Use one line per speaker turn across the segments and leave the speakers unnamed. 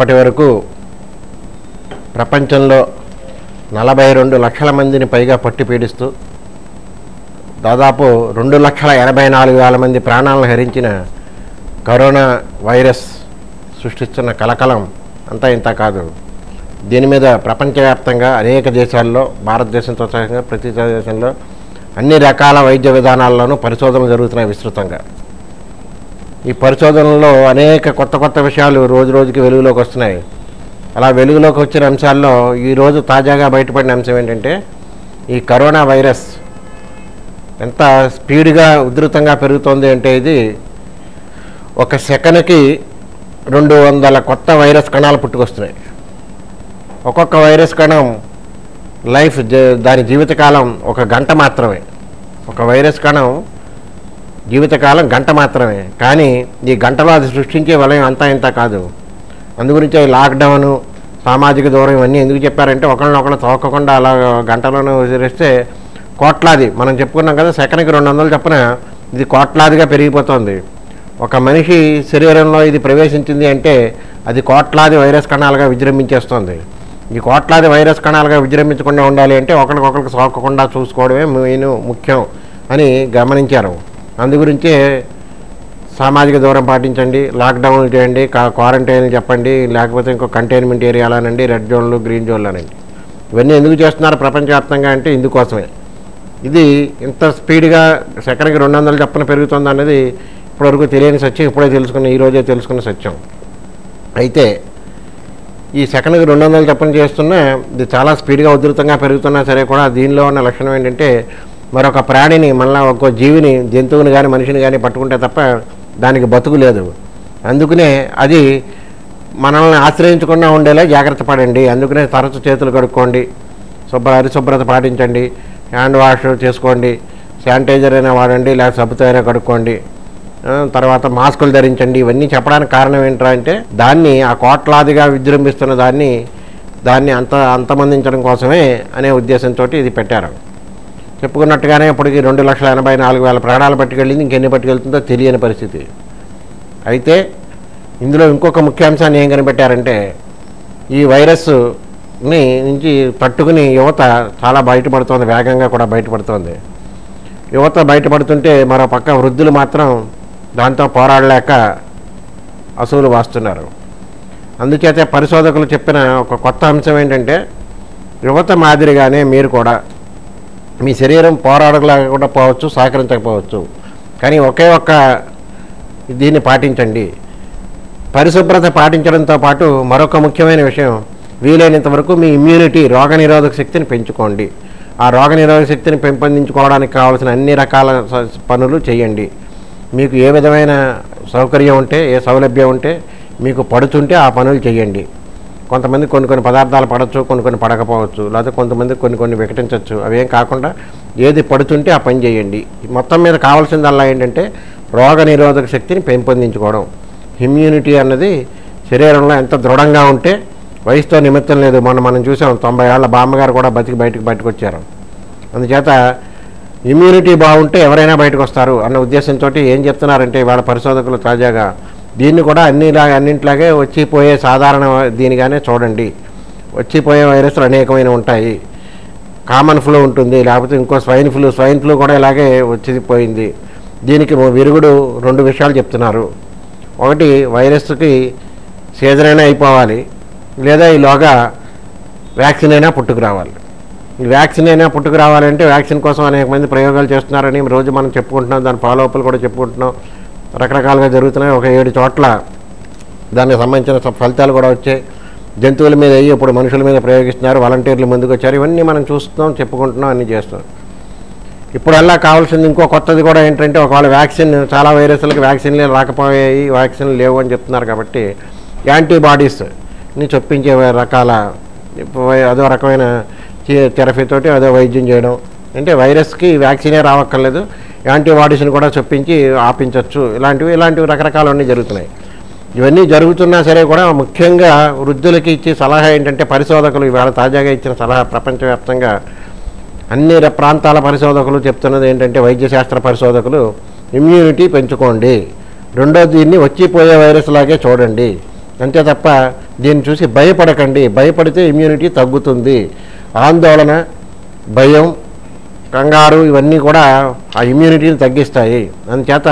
ఇప్పటి వరకు ప్రపంచంలో 42 లక్షల మందిని పైగా పట్టి పీడిస్తూ దాదాపు 2,84,000 మంది ప్రాణాలను హరించిన కరోనా వైరస్ సృష్టిస్తున్న కలకలం అంతా ఇంత కాదు. దీని మీద ప్రపంచవ్యాప్తంగా అనేక దేశాల్లో, భారతదేశంతో సహా ప్రతి దేశంలో అన్ని రకాల వైద్య విధానాల్లోనూ పరిశోధనలు జరుగుతున్నాయి విస్తృతంగా. ఈ పరిశోధనలో అనేక కొత్త కొత్త విషయాలు రోజు రోజుకి వెలుగులోకి వస్తున్నాయి. అలా వెలుగులోకి వచ్చిన అంశాల్లో ఈరోజు తాజాగా బయటపడిన అంశం ఏంటంటే, ఈ కరోనా వైరస్ ఎంత స్పీడ్గా ఉధృతంగా పెరుగుతోంది అంటే, ఇది ఒక సెకనుకి 200 కొత్త వైరస్ కణాలు పుట్టుకొస్తున్నాయి. ఒక్కొక్క వైరస్ కణం దాని జీవితకాలం 1 గంట మాత్రమే. ఒక వైరస్ కణం జీవితకాలం గంట మాత్రమే. కానీ ఈ గంటలో అది సృష్టించే వలయం అంతా ఇంత కాదు. అందుగురించి లాక్డౌను, సామాజిక దూరం ఇవన్నీ ఎందుకు చెప్పారంటే, ఒకళ్ళనొకళ్ళు తోకకుండా అలా గంటలోనే వదిలేస్తే కోట్లాది, మనం చెప్పుకున్నాం కదా, సెకన్కి 200 చొప్పున ఇది కోట్లాదిగా పెరిగిపోతుంది. ఒక మనిషి శరీరంలో ఇది ప్రవేశించింది అంటే అది కోట్లాది వైరస్ కణాలుగా విజృంభించేస్తుంది. ఈ కోట్లాది వైరస్ కణాలుగా విజృంభించకుండా ఉండాలి అంటే ఒకరికొకరికి సోకకుండా చూసుకోవడమే ముఖ్యం అని గమనించారు. అందుగురించే సామాజిక దూరం పాటించండి, లాక్డౌన్లు చేయండి, క్వారంటైన్లు చెప్పండి, లేకపోతే ఇంకో కంటైన్మెంట్ ఏరియాలనండి, రెడ్ జోన్లు, గ్రీన్ జోన్లనండి. ఇవన్నీ ఎందుకు చేస్తున్నారు ప్రపంచవ్యాప్తంగా అంటే ఇందుకోసమే. ఇది ఇంత స్పీడ్గా సెకన్కి 200 చొప్పున పెరుగుతుంది అనేది ఇప్పటివరకు తెలియని సత్యం. ఈరోజే తెలుసుకున్న సత్యం. అయితే ఈ సెకన్కి 200 చొప్పున చేస్తున్నా ఇది చాలా స్పీడ్గా ఉధృతంగా పెరుగుతున్నా సరే కూడా దీనిలో ఉన్న లక్షణం ఏంటంటే, మరొక ప్రాణిని, మళ్ళీ ఒక్కో జీవిని, జంతువుని కానీ మనిషిని కానీ పట్టుకుంటే తప్ప దానికి బతుకు లేదు. అందుకనే అది మనల్ని ఆశ్రయించకుండా ఉండేలా జాగ్రత్త పడండి. అందుకనే తరచు చేతులు కడుక్కోండి, పరిశుభ్రత పాటించండి, హ్యాండ్ వాష్ చేసుకోండి, శానిటైజర్ అయినా వాడండి, లేకపోతే సబ్బుతో అయినా కడుక్కోండి, తర్వాత మాస్కులు ధరించండి. ఇవన్నీ చెప్పడానికి కారణం ఏంట్రా అంటే, దాన్ని ఆ కోట్లాదిగా విజృంభిస్తున్న దాన్ని అంతమందించడం కోసమే అనే ఉద్దేశంతో ఇది పెట్టారు. చెప్పుకున్నట్టుగానే ఇప్పటికి 2,84,000 ప్రాణాలు పట్టుకెళ్ళింది. ఇంకెన్ని పట్టుకెళ్తుందో తెలియని పరిస్థితి. అయితే ఇందులో ఇంకొక ముఖ్య అంశాన్ని ఏం కనిపెట్టారంటే, ఈ వైరస్ని నుంచి తట్టుకుని యువత చాలా బయటపడుతోంది, వేగంగా కూడా బయటపడుతోంది. యువత బయటపడుతుంటే మరో పక్క వృద్ధులు మాత్రం దాంతో పోరాడలేక అసూలు వాస్తున్నారు. అందుచేత పరిశోధకులు చెప్పిన ఒక కొత్త అంశం ఏంటంటే, యువత మాదిరిగానే మీరు కూడా మీ శరీరం పోరాడలేకుండా పోవచ్చు, సహకరించకపోవచ్చు, కానీ ఒకే ఒక్క దీన్ని పాటించండి. పరిశుభ్రత పాటించడంతో పాటు మరొక ముఖ్యమైన విషయం, వీలైనంత వరకు మీ ఇమ్యూనిటీ, రోగనిరోధక శక్తిని పెంచుకోండి. ఆ రోగనిరోధక శక్తిని పెంపొందించుకోవడానికి కావాల్సిన అన్ని రకాల పనులు చేయండి. మీకు ఏ విధమైన సౌకర్యం ఉంటే, ఏ సౌలభ్యం ఉంటే, మీకు పడుతుంటే ఆ పనులు చేయండి. కొంతమంది కొన్ని పదార్థాలు పడవచ్చు, కొన్ని పడకపోవచ్చు, లేకపోతే కొంతమంది కొన్ని వికటించవచ్చు. అవేం కాకుండా ఏది పడుతుంటే ఆ పని చేయండి. మొత్తం మీద కావాల్సిందల్లా ఏంటంటే రోగనిరోధక శక్తిని పెంపొందించుకోవడం. ఇమ్యూనిటీ అన్నది శరీరంలో ఎంత దృఢంగా ఉంటే వయసుతో నిమిత్తం లేదు. మనం చూసాం, 90 ఏళ్ల బామ్మగారు కూడా బయటకు వచ్చారు. అందుచేత ఇమ్యూనిటీ బాగుంటే ఎవరైనా బయటకు వస్తారు అన్న ఉద్దేశంతో ఏం చెప్తున్నారంటే, ఇవాళ పరిశోధకులు తాజాగా దీన్ని కూడా అన్నింటిలాగే వచ్చిపోయే సాధారణ దీనిగానే చూడండి. వచ్చిపోయే వైరస్లు అనేకమైన ఉంటాయి. కామన్ ఫ్లూ ఉంటుంది, లేకపోతే ఇంకో స్వైన్ ఫ్లూ కూడా ఇలాగే వచ్చిపోయింది. దీనికి విరుగుడు 2 విషయాలు చెప్తున్నారు. ఒకటి, వైరస్కి సీజన్ అయినా అయిపోవాలి, లేదా ఈలోగా వ్యాక్సిన్ అయినా పుట్టుకురావాలి. ఈ వ్యాక్సిన్ అయినా పుట్టుకురావాలంటే వ్యాక్సిన్ కోసం అనేక మంది ప్రయోగాలు చేస్తున్నారని రోజు మనం చెప్పుకుంటున్నాం. దాని ఫాలోఅప్లు కూడా చెప్పుకుంటున్నాం. రకరకాలుగా జరుగుతున్నాయి. ఒక 7 చోట్ల దానికి సంబంధించిన ఫలితాలు కూడా వచ్చాయి. జంతువుల మీద అయ్యి ఇప్పుడు మనుషుల మీద ప్రయోగిస్తున్నారు, వాలంటీర్లు ముందుకు వచ్చారు. ఇవన్నీ మనం చూస్తున్నాం, చెప్పుకుంటున్నాం, అన్నీ చేస్తున్నాం. ఇప్పుడల్లా కావాల్సింది ఇంకో కొత్తది కూడా ఏంటంటే, ఒకవేళ వ్యాక్సిన్, చాలా వైరస్లకు వ్యాక్సిన్లే రాకపోయాయి, వ్యాక్సిన్లు లేవు అని చెప్తున్నారు. కాబట్టి యాంటీబాడీస్ని చొప్పించే రకాల అదో రకమైన థెరపీతోటి అదో వైద్యం చేయడం. అంటే వైరస్కి వ్యాక్సినే రావక్కర్లేదు, యాంటీబాడీస్ని కూడా చొప్పించి ఆపించవచ్చు. ఇలాంటివి రకరకాలన్నీ జరుగుతున్నాయి. ఇవన్నీ జరుగుతున్నా సరే కూడా ముఖ్యంగా వృద్ధులకి ఇచ్చే సలహా ఏంటంటే, పరిశోధకులు ఇవాళ తాజాగా ఇచ్చిన సలహా, ప్రపంచవ్యాప్తంగా అన్ని ప్రాంతాల పరిశోధకులు చెప్తున్నది ఏంటంటే, వైద్యశాస్త్ర పరిశోధకులు ఇమ్యూనిటీ పెంచుకోండి. రెండో, దీన్ని వచ్చిపోయే వైరస్ లాగే చూడండి. అంతే తప్ప దీన్ని చూసి భయపడకండి. భయపడితే ఇమ్యూనిటీ తగ్గుతుంది. ఆందోళన, భయం, కంగారు ఇవన్నీ కూడా ఆ ఇమ్యూనిటీని తగ్గిస్తాయి. అందుచేత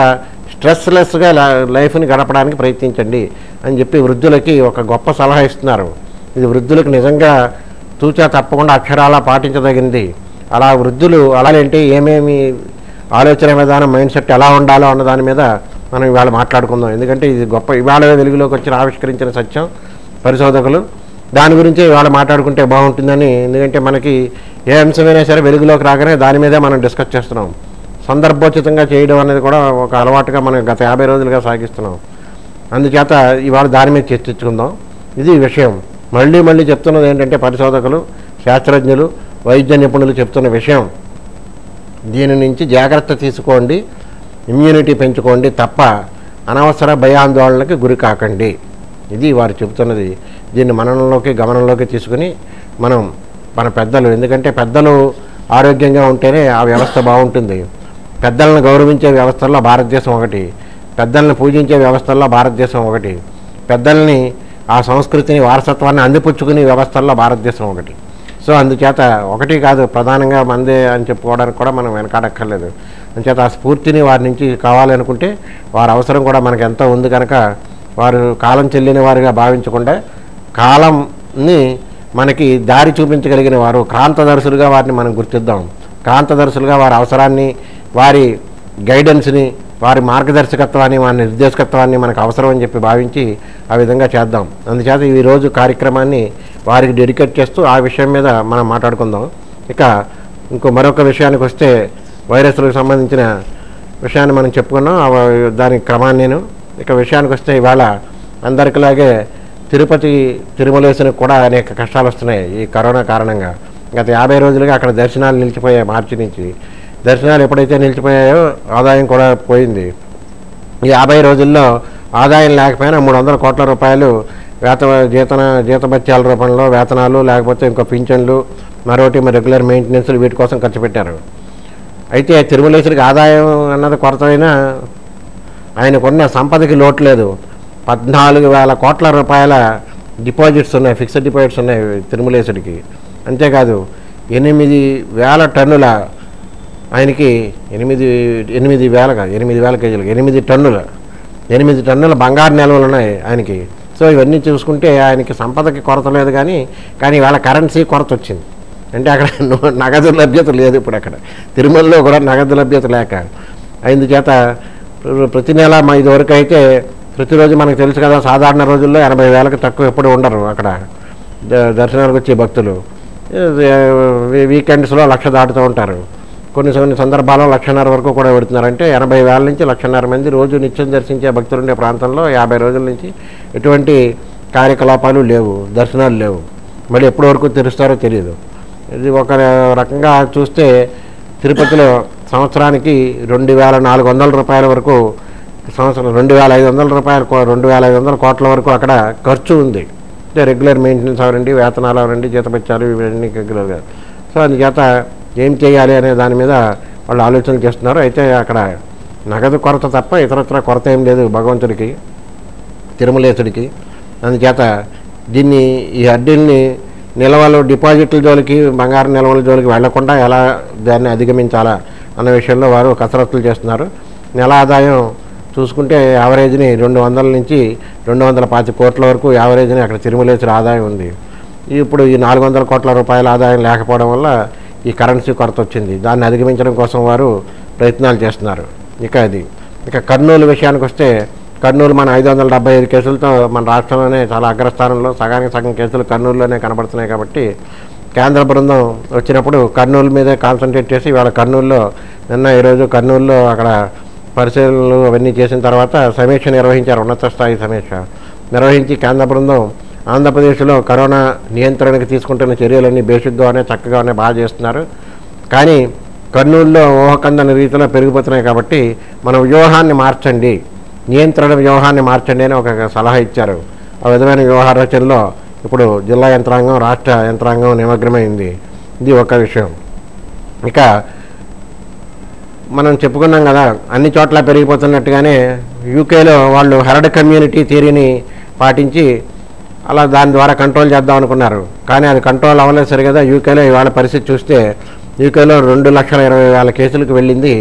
స్ట్రెస్లెస్గా లైఫ్ని గడపడానికి ప్రయత్నించండి అని చెప్పి వృద్ధులకి ఒక గొప్ప సలహా ఇస్తున్నారు. ఇది వృద్ధులకు నిజంగా తూచా తప్పకుండా అక్షరాలా పాటించదగింది. అలా వృద్ధులు అలాంటి ఏమేమి ఆలోచన విధానం, మైండ్ సెట్ ఎలా ఉండాలో అన్న దాని మీద మనం ఇవాళ మాట్లాడుకుందాం. ఎందుకంటే ఇది గొప్ప ఇవాళ వెలుగులోకి వచ్చిన ఆవిష్కరించిన సత్యం పరిశోధకులు. దాని గురించి ఇవాళ మాట్లాడుకుంటే బాగుంటుందని. ఎందుకంటే మనకి ఏ అంశమైనా సరే వెలుగులోకి రాగానే దాని మీదే మనం డిస్కస్ చేస్తున్నాం. సందర్భోచితంగా చేయడం అనేది కూడా ఒక అలవాటుగా మనం గత 50 రోజులుగా సాగిస్తున్నాం. అందుచేత ఇవాళ దాని మీద చర్చించుకుందాం. ఇది విషయం. మళ్ళీ మళ్ళీ చెప్తున్నది ఏంటంటే పరిశోధకులు, శాస్త్రజ్ఞులు, వైద్య నిపుణులు చెప్తున్న విషయం, దీని నుంచి జాగ్రత్త తీసుకోండి, ఇమ్యూనిటీ పెంచుకోండి తప్ప అనవసర భయాందోళనకి గురి కాకండి. ఇది వారు చెబుతున్నది. దీన్ని మనలోకి గమనంలోకి తీసుకుని మనం మన పెద్దలు, ఎందుకంటే పెద్దలు ఆరోగ్యంగా ఉంటేనే ఆ వ్యవస్థ బాగుంటుంది. పెద్దలను గౌరవించే వ్యవస్థల్లో భారతదేశం ఒకటి, పెద్దల్ని పూజించే వ్యవస్థల్లో భారతదేశం ఒకటి, పెద్దల్ని ఆ సంస్కృతిని వారసత్వాన్ని అందిపుచ్చుకునే వ్యవస్థల్లో భారతదేశం ఒకటి. సో అందుచేత ఒకటి కాదు, ప్రధానంగా మందే అని చెప్పుకోవడానికి కూడా మనం వెనకాడక్కర్లేదు. అందుచేత ఆ స్ఫూర్తిని వారి నుంచి కావాలనుకుంటే వారి అవసరం కూడా మనకు ఎంతో ఉంది కనుక వారు కాలం చెల్లిన వారిగా భావించకుండా కాలంని మనకి దారి చూపించగలిగిన వారు, క్రాంతదర్శులుగా వారిని మనం గుర్తిద్దాం. క్రాంతదర్శులుగా వారి అవసరాన్ని, వారి గైడెన్స్ని, వారి మార్గదర్శకత్వాన్ని, వారి నిర్దేశకత్వాన్ని మనకు అవసరం అని చెప్పి భావించి ఆ విధంగా చేద్దాం. అందుచేత ఈరోజు కార్యక్రమాన్ని వారికి డెడికేట్ చేస్తూ ఆ విషయం మీద మనం మాట్లాడుకుందాం. ఇక మరొక విషయానికి వస్తే వైరస్లకు సంబంధించిన విషయాన్ని మనం చెప్పుకున్నాం, దాని క్రమాన్ని నేను. ఇక విషయానికి వస్తే ఇవాళ అందరికిలాగే తిరుమలేశ్వరికి కూడా అనేక కష్టాలు వస్తున్నాయి ఈ కరోనా కారణంగా. గత 50 రోజులుగా అక్కడ దర్శనాలు నిలిచిపోయాయి. మార్చి నుంచి దర్శనాలు ఎప్పుడైతే నిలిచిపోయాయో ఆదాయం కూడా పోయింది. ఈ 50 రోజుల్లో ఆదాయం లేకపోయినా 300 కోట్ల రూపాయలు జీతభత్యాల రూపంలో వేతనాలు, లేకపోతే ఇంకో పింఛన్లు, మరోటి రెగ్యులర్ మెయింటెనెన్స్లు వీటి కోసం ఖర్చు పెట్టారు. అయితే తిరుమలేశ్వరికి ఆదాయం అన్నది కొరత అయినా ఆయనకున్న సంపదకి లోటు లేదు. 14,000 కోట్ల రూపాయల డిపాజిట్స్ ఉన్నాయి, ఫిక్స్డ్ డిపాజిట్స్ ఉన్నాయి తిరుమలేశ్వరికి. అంతేకాదు 8,000 టన్నుల, ఆయనకి 8,000 కేజీలకు 8 టన్నుల బంగారు నిల్వలు ఉన్నాయి ఆయనకి. సో ఇవన్నీ చూసుకుంటే ఆయనకి సంపదకి కొరత లేదు. కానీ వాళ్ళ కరెన్సీ కొరత వచ్చింది. అంటే అక్కడ నగదు లభ్యత లేదు. ఇప్పుడు అక్కడ తిరుమలలో కూడా నగదు లభ్యత లేక అందుచేత ప్రతి నెల ఇదివరకు అయితే ప్రతిరోజు మనకు తెలుసు కదా, సాధారణ రోజుల్లో 80,000కి తక్కువ ఎప్పుడు ఉండరు అక్కడ దర్శనానికి వచ్చే భక్తులు. వీకెండ్స్లో 1,00,000 దాటుతూ ఉంటారు. కొన్ని సందర్భాల్లో 1,50,000 వరకు కూడా పెడుతున్నారు. అంటే 80,000 నుంచి 1,50,000 మంది రోజు నిత్యం దర్శించే భక్తులు ఉండే ప్రాంతంలో 50 రోజుల నుంచి ఎటువంటి కార్యకలాపాలు లేవు, దర్శనాలు లేవు. మళ్ళీ ఎప్పటి వరకు తెరుస్తారో తెలియదు. ఇది ఒక రకంగా చూస్తే తిరుపతిలో సంవత్సరానికి 2,400 రూపాయల వరకు, సంవత్సరం 2,500 రూపాయలు, 2,500 కోట్ల వరకు అక్కడ ఖర్చు ఉంది. అంటే రెగ్యులర్ మెయింటెనెన్స్ అవరండి, వేతనాలు అవరండి, జీతభత్యాలు ఇవన్నీ రెగ్యులర్గా. సో అందుచేత ఏం చేయాలి అనే దాని మీద వాళ్ళు ఆలోచనలు చేస్తున్నారు. అయితే అక్కడ నగదు కొరత తప్ప ఇతరత్ర కొరత ఏం లేదు భగవంతుడికి, తిరుమలేశుడికి. అందుచేత ఈ అడ్డీల్ని నిల్వలు, డిపాజిట్ల జోలికి, బంగారు నిల్వల జోలికి వెళ్లకుండా ఎలా దాన్ని అధిగమించాలా అన్న విషయంలో వారు కసరత్తులు చేస్తున్నారు. నెల ఆదాయం చూసుకుంటే యావరేజ్ని 200 నుంచి 225 కోట్ల వరకు యావరేజ్ని అక్కడ తిరుమలేశ్వర ఆదాయం ఉంది. ఇప్పుడు ఈ 400 కోట్ల రూపాయల ఆదాయం లేకపోవడం వల్ల ఈ కరెన్సీ కొరత వచ్చింది. దాన్ని అధిగమించడం కోసం వారు ప్రయత్నాలు చేస్తున్నారు. ఇక కర్నూలు విషయానికి వస్తే, కర్నూలు మన 575 కేసులతో మన రాష్ట్రంలోనే చాలా అగ్రస్థానంలో, సగానికి సగం కేసులు కర్నూలులోనే కనబడుతున్నాయి. కాబట్టి కేంద్ర బృందం వచ్చినప్పుడు కర్నూలు మీదే కాన్సన్ట్రేట్ చేసి ఇవాళ కర్నూలులో ఈరోజు కర్నూలులో అక్కడ పరిశీలనలు అవన్నీ చేసిన తర్వాత సమీక్ష నిర్వహించారు. ఉన్నత స్థాయి సమీక్ష నిర్వహించి కేంద్ర బృందం ఆంధ్రప్రదేశ్లో కరోనా నియంత్రణకు తీసుకుంటున్న చర్యలన్నీ బేసిక్గానే, చక్కగానే బాగా చేస్తున్నారు. కానీ కర్నూలులో ఊహకందని రీతిలో పెరిగిపోతున్నాయి. కాబట్టి మన వ్యూహాన్ని మార్చండి, నియంత్రణ వ్యూహాన్ని మార్చండి అని ఒక సలహా ఇచ్చారు. ఆ విధమైన వ్యూహ రచనలో ఇప్పుడు జిల్లా యంత్రాంగం, రాష్ట్ర యంత్రాంగం నిమగ్నమైంది. ఇది ఒక విషయం. ఇక మనం చెప్పుకున్నాం కదా, అన్ని చోట్ల పెరిగిపోతున్నట్టుగానే యూకేలో వాళ్ళు హెర్డ్ కమ్యూనిటీ థియరీని పాటించి అలా దాని ద్వారా కంట్రోల్ చేద్దాం అనుకున్నారు. కానీ అది కంట్రోల్ అవ్వలేదు సరి కదా. యూకేలో ఇవాళ పరిస్థితి చూస్తే యూకేలో 2,20,000 కేసులకు వెళ్ళింది.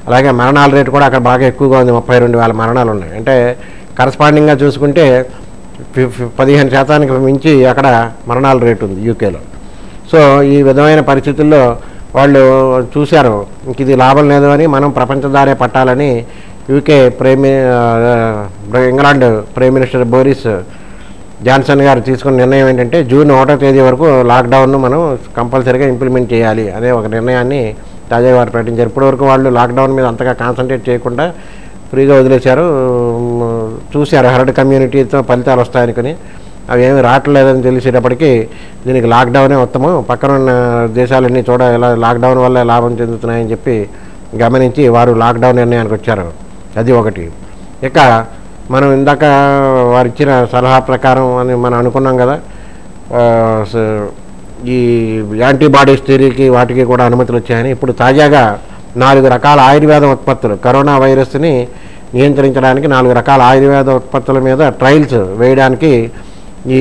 అలాగే మరణాల రేటు కూడా అక్కడ బాగా ఎక్కువగా ఉంది, 32,000 మరణాలు ఉన్నాయి. అంటే కరస్పాండింగ్గా చూసుకుంటే 15% మించి అక్కడ మరణాల రేటు ఉంది యూకేలో. సో ఈ విధమైన పరిస్థితుల్లో వాళ్ళు చూశారు ఇది లాభం లేదు అని మనం ప్రపంచ దారే పట్టాలని UK England prime minister Boris Johnson గారు తీసుకున్న నిర్ణయం ఏంటంటే జూన్ 1వ తేదీ వరకు లాక్డౌన్ను మనం కంపల్సరీగా ఇంప్లిమెంట్ చేయాలి అనే ఒక నిర్ణయాన్ని తాజాగా వారు ప్రకటించారు. ఇప్పటివరకు వాళ్ళు లాక్డౌన్ మీద అంతగా కాన్సన్ట్రేట్ చేయకుండా ఫ్రీగా వదిలేశారు. చూశారు హర్డ్ కమ్యూనిటీతో ఫలితాలు వస్తాయనుకుని అవి ఏమి రావట్లేదని తెలిసేటప్పటికీ దీనికి లాక్డౌనే ఉత్తమం, పక్కన ఉన్న దేశాలన్నీ ఎలా లాక్డౌన్ వల్ల లాభం చెందుతున్నాయని చెప్పి గమనించి వారు లాక్డౌన్ నిర్ణయానికి వచ్చారు. అది ఒకటి. ఇక మనం ఇందాక వారు ఇచ్చిన సలహా ప్రకారం అని మనం అనుకున్నాం కదా, ఈ యాంటీబాడీస్ థియరీకి వాటికి కూడా అనుమతులు వచ్చాయని. ఇప్పుడు తాజాగా 4 రకాల ఆయుర్వేద ఉత్పత్తులు కరోనా వైరస్ని నియంత్రించడానికి 4 రకాల ఆయుర్వేద ఉత్పత్తుల మీద ట్రయల్స్ వేయడానికి ఈ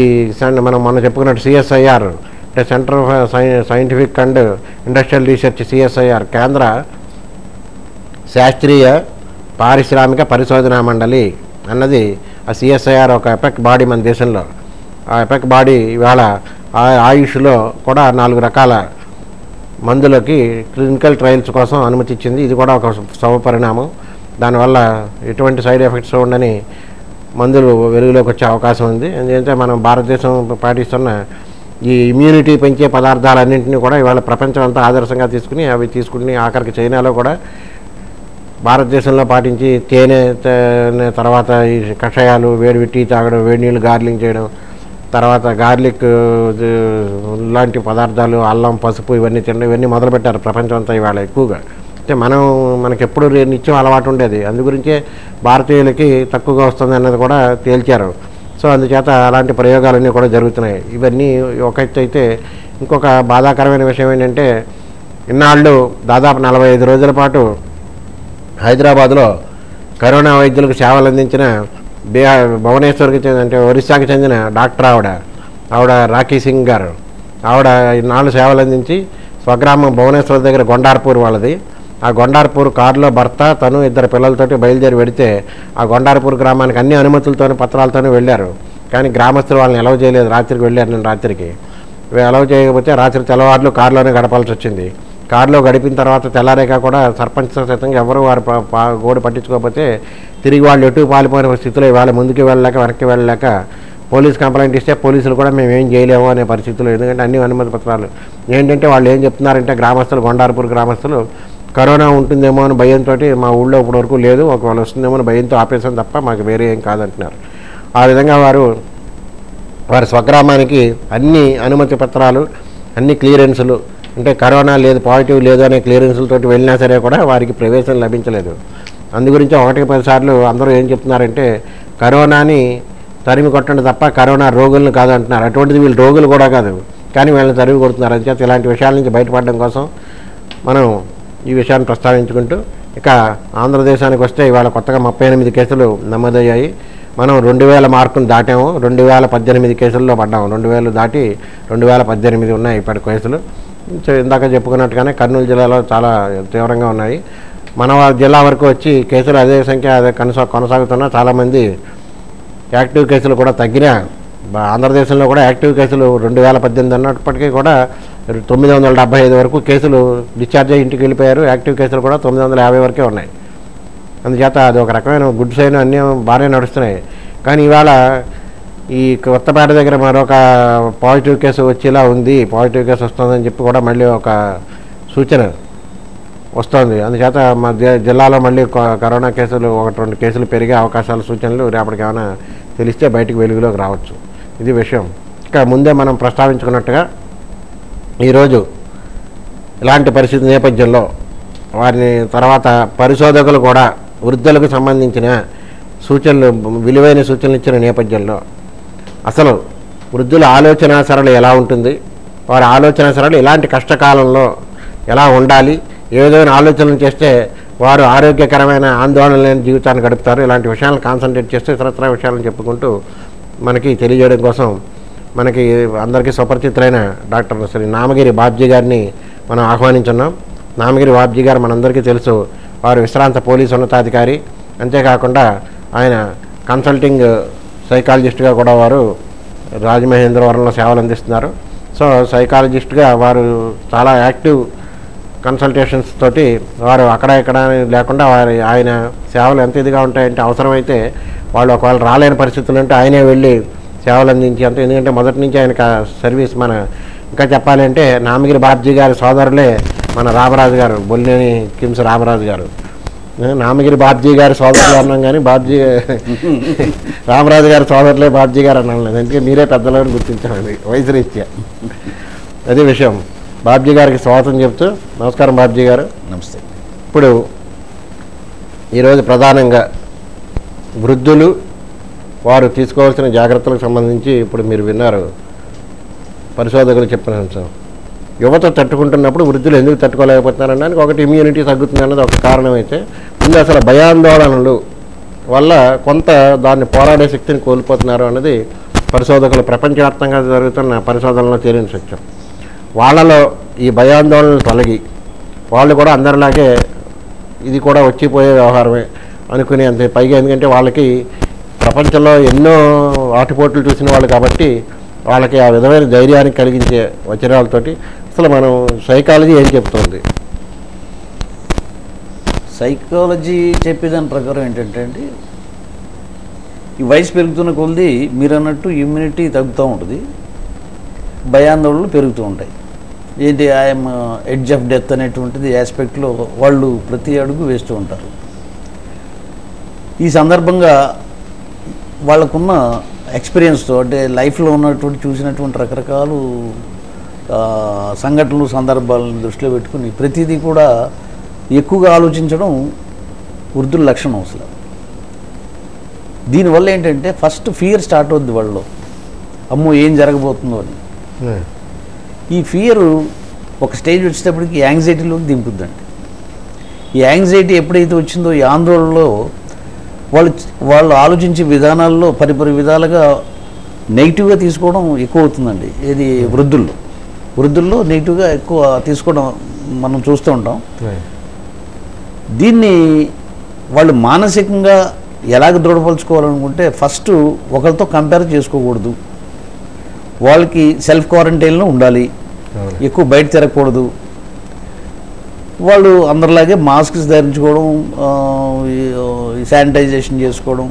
మనం మొన్న చెప్పుకున్నట్టు CSIR అంటే centre for scientific and industrial research CSIR కేంద్ర శాస్త్రీయ పారిశ్రామిక పరిశోధనా మండలి అన్నది ఆ CSIR ఒక ఎపెక్ బాడీ మన దేశంలో. ఆ ఎపెక్ బాడీ ఇవాళ ఆయుష్లో కూడా 4 రకాల మందులకి క్లినికల్ ట్రయల్స్ కోసం అనుమతి ఇచ్చింది. ఇది కూడా ఒక శుభ పరిణామం. దానివల్ల ఎటువంటి సైడ్ ఎఫెక్ట్స్ ఉండని మందులు వెలుగులోకి వచ్చే అవకాశం ఉంది. ఎందుకంటే మనం భారతదేశం పాటిస్తున్న ఈ ఇమ్యూనిటీ పెంచే పదార్థాలన్నింటినీ కూడా ఇవాళ ప్రపంచం అంతా ఆదర్శంగా తీసుకుని అవి తీసుకుని ఆఖరికి చైనాలో కూడా భారతదేశంలో పాటించి తేనె తర్వాత ఈ కషాయాలు, వేడి టీ తాగడం, వేడి నీళ్ళు గార్లింగ్ చేయడం, తర్వాత గార్లిక్ లాంటి పదార్థాలు, అల్లం, పసుపు ఇవన్నీ తినడం, ఇవన్నీ మొదలుపెట్టారు ప్రపంచం అంతా ఇవాళ ఎక్కువగా. అంటే మనకెప్పుడు నిత్యం అలవాటు ఉండేది, అందుగురించే భారతీయులకి తక్కువగా వస్తుంది అన్నది కూడా తేల్చారు. సో అందుచేత అలాంటి ప్రయోగాలన్నీ కూడా జరుగుతున్నాయి. ఇవన్నీ ఒక ఎత్తు అయితే ఇంకొక బాధాకరమైన విషయం ఏంటంటే ఇన్నాళ్ళు దాదాపు 45 రోజుల పాటు హైదరాబాద్లో కరోనా వైద్యులకు సేవలు అందించిన భువనేశ్వర్కి అంటే ఒరిస్సాకి చెందిన డాక్టర్ ఆవిడ రాఖీ సింగ్ గారు, ఆవిడ 4 సేవలు అందించి స్వగ్రామం భువనేశ్వర్ దగ్గర గొండార్పూర్ వాళ్ళది. ఆ గొండార్పూర్ కారులో భర్త, తను 2 పిల్లలతోటి బయలుదేరి వెడితే ఆ గొండార్పూర్ గ్రామానికి అన్ని అనుమతులతోని పత్రాలతోనే వెళ్ళారు. కానీ గ్రామస్తులు వాళ్ళని ఎలవ్ చేయలేదు. రాత్రికి వెళ్ళారు. నేను రాత్రికి ఎలవ్ చేయకపోతే రాత్రి తెల్లవారులు కారులోనే గడపాల్సి వచ్చింది. కారులో గడిపిన తర్వాత తెల్లారేక కూడా సర్పంచ్ సైతంగా ఎవరు వారు గోడు పట్టించుకోకపోతే తిరిగి వాళ్ళు ఎటు పాలిపోయిన స్థితిలో ఇవాళ ముందుకు వెళ్ళలేక వెనక్కి వెళ్ళలేక పోలీస్ కంప్లైంట్ ఇస్తే పోలీసులు కూడా మేము ఏం చేయలేము అనే పరిస్థితులు. ఎందుకంటే అన్ని అనుమతి పత్రాలు ఏంటంటే వాళ్ళు ఏం చెప్తున్నారంటే గ్రామస్తులు, గొండార్పూర్ గ్రామస్తులు కరోనా ఉంటుందేమో అని భయంతో మా ఊళ్ళో ఇప్పటివరకు లేదు, ఒకవేళ వస్తుందేమో అని భయంతో ఆపేసాం తప్ప మాకు వేరే ఏం కాదంటున్నారు. ఆ విధంగా వారి స్వగ్రామానికి అన్ని అనుమతి పత్రాలు, అన్ని క్లియరెన్సులు, అంటే కరోనా లేదు, పాజిటివ్ లేదు అనే క్లియరెన్సులతోటి వెళ్ళినా సరే కూడా వారికి ప్రవేశం లభించలేదు. అందుగురించి 1-10 సార్లు అందరూ ఏం చెప్తున్నారంటే కరోనాని తరిమి కొట్టండి తప్ప కరోనా రోగులను కాదు అంటున్నారు. అటువంటిది వీళ్ళు రోగులు కూడా కాదు, కానీ వీళ్ళని తరిమి కొడుతున్నారు. అంచేత ఇలాంటి విషయాల నుంచి బయటపడడం కోసం మనం ఈ విషయాన్ని ప్రస్తావించుకుంటూ ఇక ఆంధ్రదేశానికి వస్తే ఇవాళ కొత్తగా 38 కేసులు నమోదయ్యాయి. మనం 2000 మార్కును దాటాము. 2018 కేసుల్లో పడ్డాము. 2000 దాటి 2018 ఉన్నాయి ఇప్పటి కేసులు. ఇందాక చెప్పుకున్నట్టుగానే కర్నూలు జిల్లాలో చాలా తీవ్రంగా ఉన్నాయి. మన జిల్లా వరకు వచ్చి కేసులు అదే సంఖ్య కొనసాగుతున్నా చాలామంది యాక్టివ్ కేసులు కూడా తగ్గినా ఆంధ్రదేశంలో కూడా యాక్టివ్ కేసులు 2018 అన్నప్పటికీ కూడా 975 వరకు కేసులు డిశ్చార్జ్ అయ్యి ఇంటికి వెళ్ళిపోయారు. యాక్టివ్ కేసులు కూడా 950 వరకే ఉన్నాయి. అందుచేత అది ఒక రకమైన గుడ్ సైన్, అన్నీ బాగానే నడుస్తున్నాయి. కానీ ఇవాళ ఈ కొత్తపేట దగ్గర మరొక పాజిటివ్ కేసు వచ్చేలా ఉంది, పాజిటివ్ కేసు వస్తుందని చెప్పి కూడా మళ్ళీ ఒక సూచన వస్తుంది. అందుచేత మా జిల్లాలో మళ్ళీ కరోనా కేసులు 1-2 కేసులు పెరిగే అవకాశాలు, సూచనలు రేపటికి ఏమైనా తెలిస్తే బయటికి వెలుగులోకి రావచ్చు. ఇది విషయం. ఇక ముందే మనం ప్రస్తావించుకున్నట్టుగా ఈరోజు ఇలాంటి పరిస్థితి నేపథ్యంలో వారిని తర్వాత పరిశోధకులు కూడా వృద్ధులకు సంబంధించిన సూచనలు, విలువైన సూచనలు ఇచ్చిన నేపథ్యంలో అసలు వృద్ధుల ఆలోచన సరళి ఎలా ఉంటుంది, వారి ఆలోచన సరళి ఇలాంటి కష్టకాలంలో ఎలా ఉండాలి, ఏ విధమైన ఆలోచనలు చేస్తే వారు ఆరోగ్యకరమైన ఆందోళన లేని జీవితాన్ని గడుపుతారు, ఇలాంటి విషయాలను కాన్సన్ట్రేట్ చేస్తూ ఇతరత్ర విషయాలను చెప్పుకుంటూ మనకి తెలియజేయడం కోసం మనకి అందరికీ సుపరిచితులైన డాక్టర్ శ్రీ నామగిరి బాబ్జీ గారిని మనం ఆహ్వానించున్నాం. నామగిరి బాబ్జీ గారు మనందరికీ తెలుసు, వారు విశ్రాంత పోలీసు ఉన్నతాధికారి. అంతేకాకుండా ఆయన కన్సల్టింగ్ సైకాలజిస్ట్గా కూడా వారు రాజమహేంద్రవరంలో సేవలు అందిస్తున్నారు. సో సైకాలజిస్ట్గా వారు చాలా యాక్టివ్ కన్సల్టేషన్స్ తోటి వారు అక్కడ ఇక్కడ లేకుండా ఆయన సేవలు ఎంత ఇదిగా ఉంటాయంటే అవసరమైతే వాళ్ళు ఒకవేళ రాలేని పరిస్థితులు ఉంటే ఆయనే వెళ్ళి సేవలు అందించి అంత. ఎందుకంటే మొదటి నుంచి ఆయన సర్వీస్ ఇంకా చెప్పాలంటే నామగిరి బాబ్జీ గారి సోదరులే మన రామరాజు గారు, బొల్లేని కిమ్స్ రామరాజు గారు. నామగిరి బాబ్జీ గారి సోదరులు అన్నాం కానీ రామరాజు గారి సోదరులే బాబ్జీ గారు అన్నాం లేదు. అందుకే మీరే పెద్దలను గుర్తించామండి వయసు రీత్యా. అదే విషయం. బాబ్జీ గారికి స్వాగతం చెప్తూ, నమస్కారం బాబ్జీ గారు.
నమస్తే.
ఇప్పుడు ఈరోజు ప్రధానంగా వృద్ధులు వారు తీసుకోవాల్సిన జాగ్రత్తలకు సంబంధించి ఇప్పుడు మీరు విన్నారు, పరిశోధకులు చెప్పిన అంశం. యువత తట్టుకుంటున్నప్పుడు వృద్ధులు ఎందుకు తట్టుకోలేకపోతున్నారనడానికి ఒకటి ఇమ్యూనిటీ తగ్గుతుంది అన్నది ఒక కారణం అయితే, ముందు అసలు భయాందోళనలు వల్ల కొంత దాన్ని పోరాడే శక్తిని కోల్పోతున్నారు అన్నది పరిశోధకులు ప్రపంచవ్యాప్తంగా జరుగుతున్న పరిశోధనలో తేలిన సత్యం. వాళ్ళలో ఈ భయాందోళనలు తొలగి వాళ్ళు కూడా అందరిలాగే ఇది కూడా వచ్చిపోయే వ్యవహారమే అనుకుని అంతే. పైగా ఎందుకంటే వాళ్ళకి ప్రపంచంలో ఎన్నో ఆటుపోట్లు చూసిన వాళ్ళు కాబట్టి వాళ్ళకి ఆ విధమైన ధైర్యాన్ని కలిగించే వచనాలతోటి అసలు మనం సైకాలజీ ఏం చెప్తుంది?
సైకాలజీ చెప్పేదాని ప్రకారం ఏంటంటే అండి, ఈ వయసు పెరుగుతున్న కొలది మీరు అన్నట్టు ఇమ్యూనిటీ తగ్గుతూ ఉంటుంది, భయాందోళనలు పెరుగుతూ ఉంటాయి. ఏంటి ఐఎమ్ ఎడ్జ్ ఆఫ్ డెత్ అనేటువంటిది ఆస్పెక్ట్లో వాళ్ళు ప్రతి అడుగు వేస్తూ ఉంటారు. ఈ సందర్భంగా వాళ్ళకున్న ఎక్స్పీరియన్స్తో, అంటే లైఫ్లో ఉన్నటువంటి చూసినటువంటి రకరకాల సంఘటనలు సందర్భాలను దృష్టిలో పెట్టుకుని ప్రతిదీ కూడా ఎక్కువగా ఆలోచించడం వృద్ధుల లక్షణం. అసలు దీనివల్ల ఏంటంటే ఫస్ట్ ఫియర్ స్టార్ట్ అవుద్ది వాళ్ళలో, అమ్మో ఏం జరగబోతుందో అని. ఈ ఫియర్ ఒక స్టేజ్ వచ్చేటప్పటికి యాంగ్జైటీలోకి దింపుద్దండి. ఈ యాంగ్జైటీ ఎప్పుడైతే వచ్చిందో ఈ ఆందోళనలో వాళ్ళు ఆలోచించే విధానాల్లో పరిపరి విధాలుగా నెగిటివ్గా తీసుకోవడం ఎక్కువ అవుతుందండి. ఇది వృద్ధుల్లో నెగిటివ్గా ఎక్కువ తీసుకోవడం మనం చూస్తూ ఉంటాం. దీన్ని వాళ్ళు మానసికంగా ఎలాగ దృఢపరచుకోవాలనుకుంటే ఫస్ట్ ఒకరితో కంపేర్ చేసుకోకూడదు, వాళ్ళకి సెల్ఫ్ క్వారంటైన్లో ఉండాలి, ఎక్కువ బయట తిరగకూడదు, వాళ్ళు అందరిలాగే మాస్క్స్ ధరించుకోవడం, శానిటైజేషన్ చేసుకోవడం,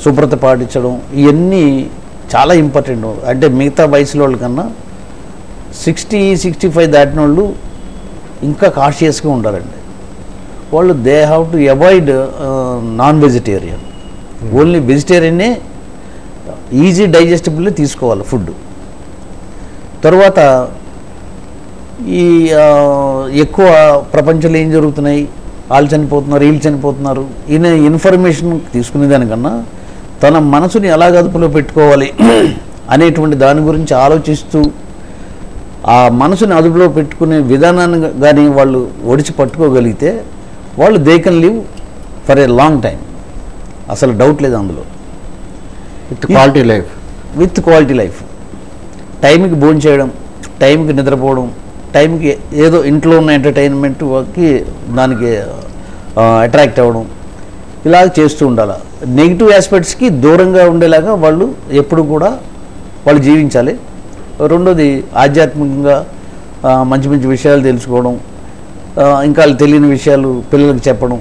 శుభ్రత పాటించడం, ఇవన్నీ చాలా ఇంపార్టెంట్. అంటే మిగతా వయసులో వాళ్ళకన్నా 60-65 దాటిన వాళ్ళు ఇంకా కాషియస్గా ఉండాలండి. వాళ్ళు they have to avoid non vegetarian, only వెజిటేరియన్నే ఈజీ డైజెస్టబుల్ తీసుకోవాలి ఫుడ్. తర్వాత ఈ ఎక్కువ ప్రపంచంలో ఏం జరుగుతున్నాయి, వాళ్ళు చనిపోతున్నారు వీళ్ళు చనిపోతున్నారు ఈయన ఇన్ఫర్మేషన్ తీసుకునే దానికన్నా తన మనసుని ఎలా అదుపులో పెట్టుకోవాలి అనేటువంటి దాని గురించి ఆలోచిస్తూ ఆ మనసుని అదుపులో పెట్టుకునే విధానాన్ని కానీ వాళ్ళు ఒడిచి పట్టుకోగలిగితే వాళ్ళు they can live for a long time. అసలు డౌట్ లేదు అందులో. విత్ క్వాలిటీ లైఫ్, టైంకి భోజనం చేయడం, టైంకి నిద్రపోవడం, టైంకి ఏదో ఇంట్లో ఉన్న ఎంటర్టైన్మెంట్కి దానికి అట్రాక్ట్ అవ్వడం, ఇలా చేస్తూ ఉండాలి. నెగిటివ్ ఆస్పెక్ట్స్కి దూరంగా ఉండేలాగా వాళ్ళు ఎప్పుడు కూడా వాళ్ళు జీవించాలి. రెండోది ఆధ్యాత్మికంగా మంచి మంచి విషయాలు తెలుసుకోవడం, ఇంకా వాళ్ళు తెలియని విషయాలు పిల్లలకు చెప్పడం,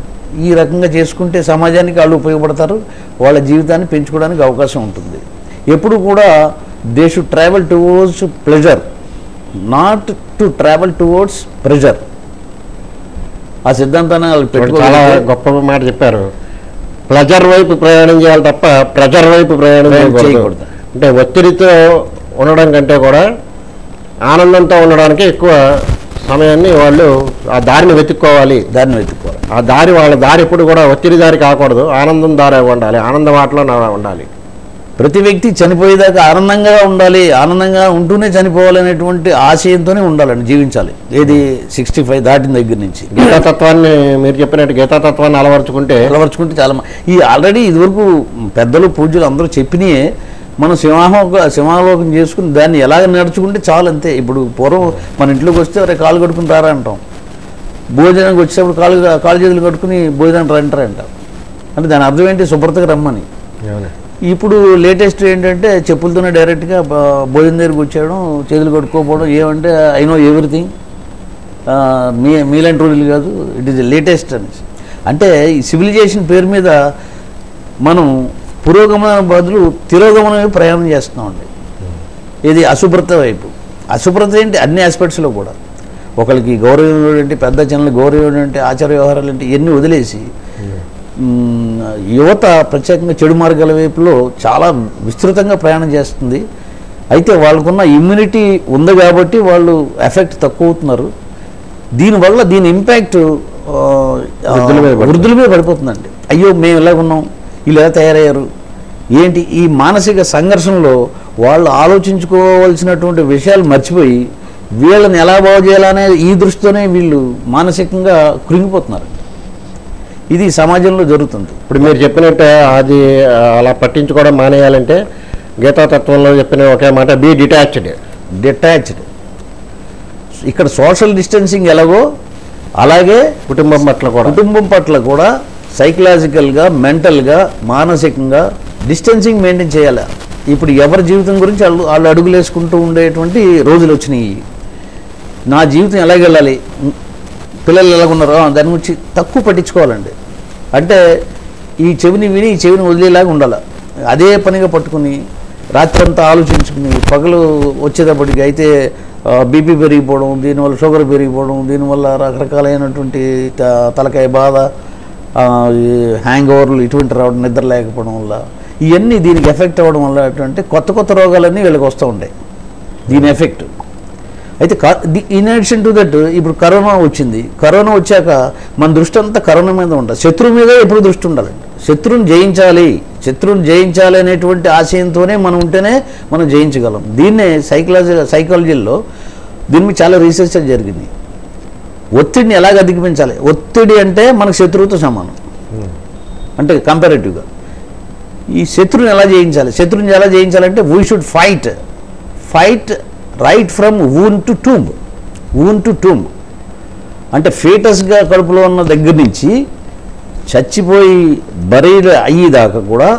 ఈ రకంగా చేసుకుంటే సమాజానికి వాళ్ళు ఉపయోగపడతారు, వాళ్ళ జీవితాన్ని పెంచుకోవడానికి అవకాశం ఉంటుంది. ఎప్పుడు కూడా they should travel towards pleasure, not to travel towards pressure. ఆ సిద్ధాంతాన్ని వాళ్ళు
చాలా గొప్ప మాట చెప్పారు. ప్లెజర్ వైపు ప్రయాణం చేయాలి తప్ప ప్రెజర్ వైపు ప్రయాణం చేయకూడదు. అంటే ఒత్తిడితో ఉండడం కంటే కూడా ఆనందంతో ఉండడానికి ఎక్కువ సమయాన్ని వాళ్ళు ఆ దారిని వెతుక్కోవాలి. ఆ దారి వాళ్ళ దారి ఎప్పుడు కూడా ఒత్తిడి దారి కాకూడదు, ఆనందం దారి ఉండాలి, ఆనంద మాటలో ఉండాలి.
ప్రతి వ్యక్తి చనిపోయేదాకా ఆనందంగా ఉండాలి, ఆనందంగా ఉంటూనే చనిపోవాలనేటువంటి ఆశయంతోనే ఉండాలండి, జీవించాలి. ఏది 65 దాటిన దగ్గర నుంచి
గీతాతత్వాన్ని మీరు చెప్పినట్టు గీతాతత్వాన్ని అలవర్చుకుంటే
చాలా ఈ ఆల్రెడీ ఇదివరకు పెద్దలు పూజ్యులు అందరూ చెప్పినాయే మనం సింహాలోకం చేసుకుని దాన్ని ఎలాగ నడుచుకుంటే చాలు, అంతే. ఇప్పుడు పూర్వం మన ఇంట్లోకి వస్తే అరే కాళ్ళు కట్టుకుని రారా అంటాం, భోజనానికి వచ్చేటప్పుడు కాళ్ళు చేతులు కట్టుకుని భోజనానికి రంటారంటాం. అంటే దాని అర్థం ఏంటి? శుభ్రతగా రమ్మని. ఇప్పుడు లేటెస్ట్ ఏంటంటే చెప్పులతోనే డైరెక్ట్గా భోజనం దగ్గరికి వచ్చేయడం, చేతులు కట్టుకోకపోవడం. ఏమంటే ఐ నో ఎవ్రీథింగ్, మీలాంటి రోజులు కాదు, ఇట్ ఈస్ లేటెస్ట్ అనేసి. అంటే ఈ సివిలైజేషన్ పేరు మీద మనం పురోగమన బదులు తిరోగమనం వైపు ప్రయాణం చేస్తున్నామండి. ఇది అశుభ్రత వైపు. అశుభ్రత ఏంటి? అన్ని ఆస్పెక్ట్స్లో కూడా. ఒకరికి గౌరవం ఏంటి, పెద్ద చిన్నలు గౌరవం ఏంటి, ఆచార వ్యవహారాలు ఏంటి, ఇవన్నీ వదిలేసి యువత ప్రత్యేకంగా చెడు మార్గాల వైపులో చాలా విస్తృతంగా ప్రయాణం చేస్తుంది. అయితే వాళ్ళకున్న ఇమ్యూనిటీ ఉంది కాబట్టి వాళ్ళు ఎఫెక్ట్ తక్కువ అవుతున్నారు. దీనివల్ల దీని ఇంపాక్ట్ వృద్ధుల మీద పడిపోతుందండి. అయ్యో మేము ఇలా ఉన్నాం, వీళ్ళు ఎలా తయారయ్యారు ఏంటి, ఈ మానసిక సంఘర్షణలో వాళ్ళు ఆలోచించుకోవాల్సినటువంటి విషయాలు మర్చిపోయి వీళ్ళని ఎలా బాగు చేయాలనే ఈ దృష్టితోనే వీళ్ళు మానసికంగా కృంగిపోతున్నారు. ఇది సమాజంలో జరుగుతుంది.
ఇప్పుడు మీరు చెప్పినట్టు అది అలా పట్టించుకోవడం మానేయాలంటే గీతాతత్వంలో చెప్పిన ఒకే మాట, బీ డిటాచ్డ్. ఇక్కడ సోషల్ డిస్టెన్సింగ్ ఎలాగో అలాగే కుటుంబం పట్ల కూడా సైకలాజికల్గా, మెంటల్గా, మానసికంగా డిస్టెన్సింగ్ మెయింటైన్ చేయాలి. ఇప్పుడు ఎవరి జీవితం గురించి వాళ్ళు అడుగులు వేసుకుంటూ ఉండేటువంటి రోజులు వచ్చినాయి. నా జీవితం ఎలాగెళ్ళాలి, పిల్లలు ఎలాగున్నారో దాని గురించి తక్కువ పట్టించుకోవాలండి. అంటే ఈ చెవిని విని ఈ చెవిని వదిలేలాగా ఉండాలి. అదే పనిగా పట్టుకుని రాత్రంతా ఆలోచించుకుని పగలు వచ్చేటప్పటికి అయితే బీపీ పెరిగిపోవడం, దీనివల్ల షుగర్ పెరిగిపోవడం, దీనివల్ల రకరకాలైనటువంటి తలకాయ బాధ, హ్యాంగ్ ఓవర్లు ఇటువంటి రావడం, నిద్ర లేకపోవడం వల్ల ఇవన్నీ దీనికి ఎఫెక్ట్ అవ్వడం వల్ల అంటే కొత్త రోగాలన్నీ వీళ్ళకి వస్తూ ఉంటాయి దీని ఎఫెక్ట్. అయితే ఇన్ అడిషన్ టు దట్ ఇప్పుడు కరోనా వచ్చింది. కరోనా వచ్చాక మన దృష్టి అంతా కరోనా మీద ఉంటుంది, శత్రువు మీద ఎప్పుడు దృష్టి ఉండాలండి. శత్రువుని జయించాలి అనేటువంటి ఆశయంతోనే మనం ఉంటేనే మనం జయించగలం. దీన్నే సైకాలజీలో దీని మీద చాలా రీసెర్చ్ జరిగింది. ఒత్తిడిని ఎలాగ అధిగమించాలి, ఒత్తిడి అంటే మనకు శత్రువుతో సమానం, అంటే కంపారేటివ్గా ఈ శత్రువుని ఎలా జయించాలంటే we should fight right from womb to tomb. అంటే ఫీటస్గా కడుపులో ఉన్న దగ్గర నుంచి చచ్చిపోయి బరీలు అయ్యేదాకా కూడా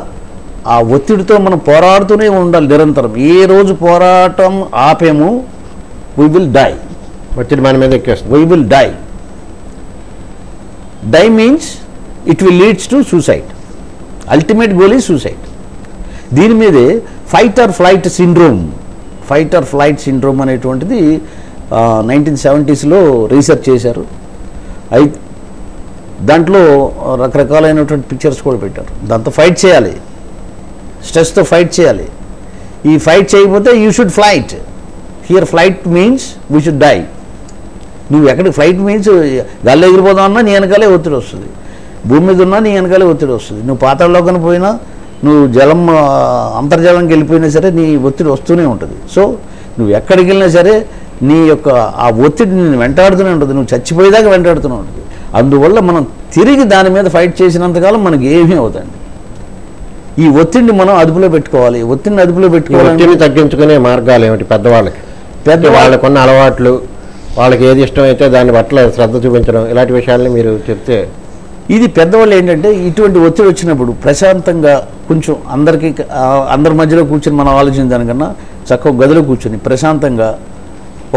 ఆ ఒత్తిడితో మనం పోరాడుతూనే ఉండాలి నిరంతరం. ఏ రోజు పోరాటం ఆపేమో వీ విల్ డై. ఒత్తిడి మన మీద ఎక్కేస్తుంది.
We will die means it will leads to suicide. Ultimate goal is suicide. దీని మీదే ఫైట్ ఆర్ ఫ్లైట్ సిండ్రోమ్ అనేటువంటిది 1970s రీసెర్చ్ చేశారు. అయితే దాంట్లో రకరకాలైనటువంటి పిక్చర్స్ కూడా పెట్టారు. దాంతో ఫైట్ చేయాలి, స్ట్రెస్తో ఫైట్ చేయాలి. ఈ ఫైట్ చేయకపోతే you should flight. Here flight means we should die. నువ్వు ఎక్కడికి ఫ్లైట్ మీన్స్ గాల్లో ఎగిరిపోదామన్నా నీ వెనకాలే ఒత్తిడి వస్తుంది, భూమి మీద ఉన్నా నీ వెనకాలే ఒత్తిడి వస్తుంది. నువ్వు పాతాళలోకన పోయినా, నువ్వు అంతర్జాలంకి వెళ్ళిపోయినా సరే నీ ఒత్తిడి వస్తూనే ఉంటుంది. సో నువ్వు ఎక్కడికి వెళ్ళినా సరే నీ యొక్క ఆ ఒత్తిడి నేను వెంటాడుతూనే ఉంటుంది, నువ్వు చచ్చిపోయేదాకా వెంటాడుతూనే ఉంటుంది. అందువల్ల మనం తిరిగి దాని మీద ఫైట్ చేసినంతకాలం మనకి ఏమీ అవుతుంది. ఈ ఒత్తిడిని మనం అదుపులో పెట్టుకోవాలి.
ఒత్తిడిని తగ్గించుకునే మార్గాలు ఏమిటి? వాళ్ళకున్న అలవాట్లు, వాళ్ళకి ఏది ఇష్టమైతే దాని పట్ల శ్రద్ధ చూపించడం, ఇలాంటి విషయాల్ని మీరు చెప్తే.
ఇది పెద్దవాళ్ళు ఏంటంటే ఇటువంటి ఒత్తిడి వచ్చినప్పుడు ప్రశాంతంగా కొంచెం అందరి మధ్యలో కూర్చొని మనం ఆలోచించిన దానికన్నా చక్కగా గదిలో కూర్చొని ప్రశాంతంగా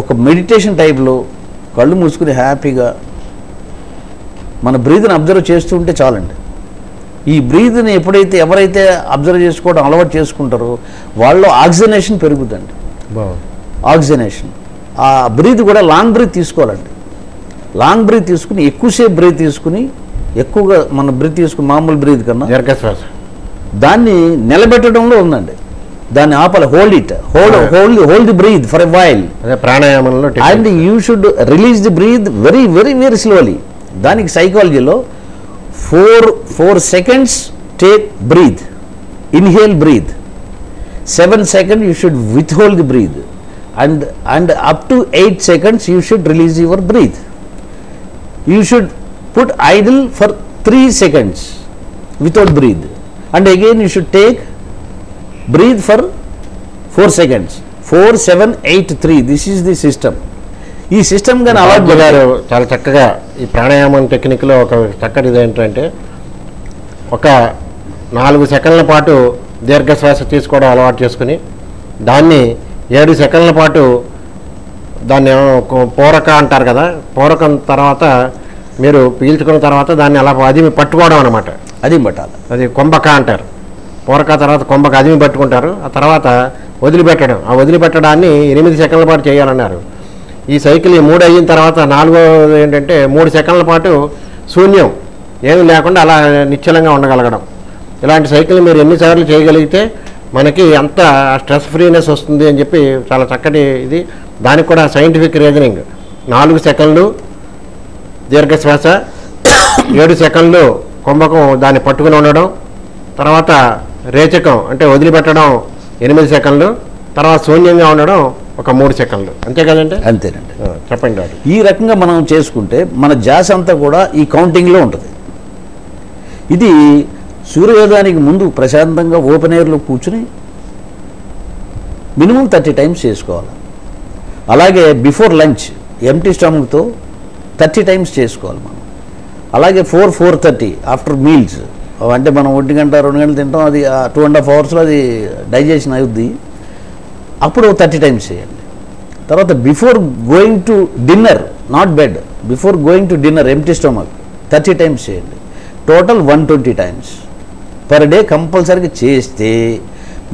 ఒక మెడిటేషన్ టైప్లో కళ్ళు మూసుకుని హ్యాపీగా మన బ్రీత్ని అబ్జర్వ్ చేస్తూ ఉంటే చాలండి. ఈ బ్రీత్ని ఎవరైతే అబ్జర్వ్ చేసుకోవడం అలవాటు చేసుకుంటారో వాళ్ళు ఆక్సిజనేషన్ పెరుగుతుందండి. ఆక్సిజనేషన్ ఆ బ్రీత్ కూడా లాంగ్ బ్రీత్ తీసుకోవాలండి. లాంగ్ బ్రీత్ తీసుకుని ఎక్కువసేపు బ్రీత్ తీసుకుని ఎక్కువగా మన బ్రీత్ తీసుకుని మామూలు బ్రీత్ కన్నా
దీర్ఘశ్వాస
దాన్ని నిలబెట్టడంలో ఉందండి. దాన్ని ఆపాలి. Hold the breath for a while.
ప్రాణాయామంలో
and you should release the breath very very very slowly. దానికి సైకాలజీలో 4 seconds take breath, inhale breath, 7 seconds you should withhold the breathe, and up to 8 seconds you should release your breathe. You should put idle for 3 seconds without breathe, and again you should take breathe for 4 seconds. 4, 7, 8, 3. This is the system. ఈ system కానీ అలవాటు
గారు చాలా చక్కగా ఈ ప్రాణాయామం టెక్నిక్లో ఒక చక్కటిది ఏంటంటే ఒక 4 సెకండ్ల పాటు దీర్ఘశ్వాస తీసుకోవడం అలవాటు చేసుకుని దాన్ని 7 సెకండ్ల పాటు దాన్ని పూరక అంటారు కదా, పూరకం తర్వాత మీరు పీల్చుకున్న తర్వాత దాన్ని అలా అదిమి పట్టుకోవడం అనమాట.
అది పట్టాలి,
అది కొంబక అంటారు. పూరక తర్వాత కొంబక అదిమి పట్టుకుంటారు. ఆ తర్వాత వదిలిపెట్టడం, ఆ వదిలిపెట్టడాన్ని 8 సెకండ్ల పాటు చేయాలన్నారు. ఈ సైకిల్ 3 అయిన తర్వాత 4వది ఏంటంటే 3 సెకండ్ల పాటు శూన్యం ఏమీ లేకుండా అలా నిశ్చలంగా ఉండగలగడం. ఇలాంటి సైకిల్ మీరు ఎన్నిసార్లు చేయగలిగితే మనకి అంత స్ట్రెస్ ఫ్రీనెస్ వస్తుంది అని చెప్పి చాలా చక్కటి ఇది. దానికి కూడా సైంటిఫిక్ రీజనింగ్. 4 సెకండ్లు దీర్ఘశ్వాస, 7 సెకండ్లు కుంభకం దాన్ని పట్టుకుని ఉండడం, తర్వాత రేచకం అంటే వదిలిపెట్టడం 8 సెకండ్లు, తర్వాత శూన్యంగా ఉండడం ఒక 3 సెకండ్లు. అంతే కదండి?
అంతేనండి.
చెప్పండి డాక్టర్.
ఈ రకంగా మనం చేసుకుంటే మన ధ్యాస అంతా కూడా ఈ కౌంటింగ్లో ఉంటుంది. ఇది సూర్యోదయానికి ముందు ప్రశాంతంగా ఓపెన్ ఎయిర్లో కూర్చుని మినిమం 30 టైమ్స్ చేసుకోవాలి. అలాగే బిఫోర్ లంచ్ ఎంటీ స్టమక్తో 30 టైమ్స్ చేసుకోవాలి మనం. అలాగే 4-4:30 ఆఫ్టర్ మీల్స్, అంటే మనం 1 గంట 2 గంటలు తింటాం, అది 2.5 అవర్స్లో అది డైజెషన్ అవుద్ది, అప్పుడు 30 టైమ్స్ చేయండి. తర్వాత before going to dinner, not bed, before going to dinner empty stomach 30 times చేయండి. టోటల్ 120 టైమ్స్ పర్ డే కంపల్సరీగా చేస్తే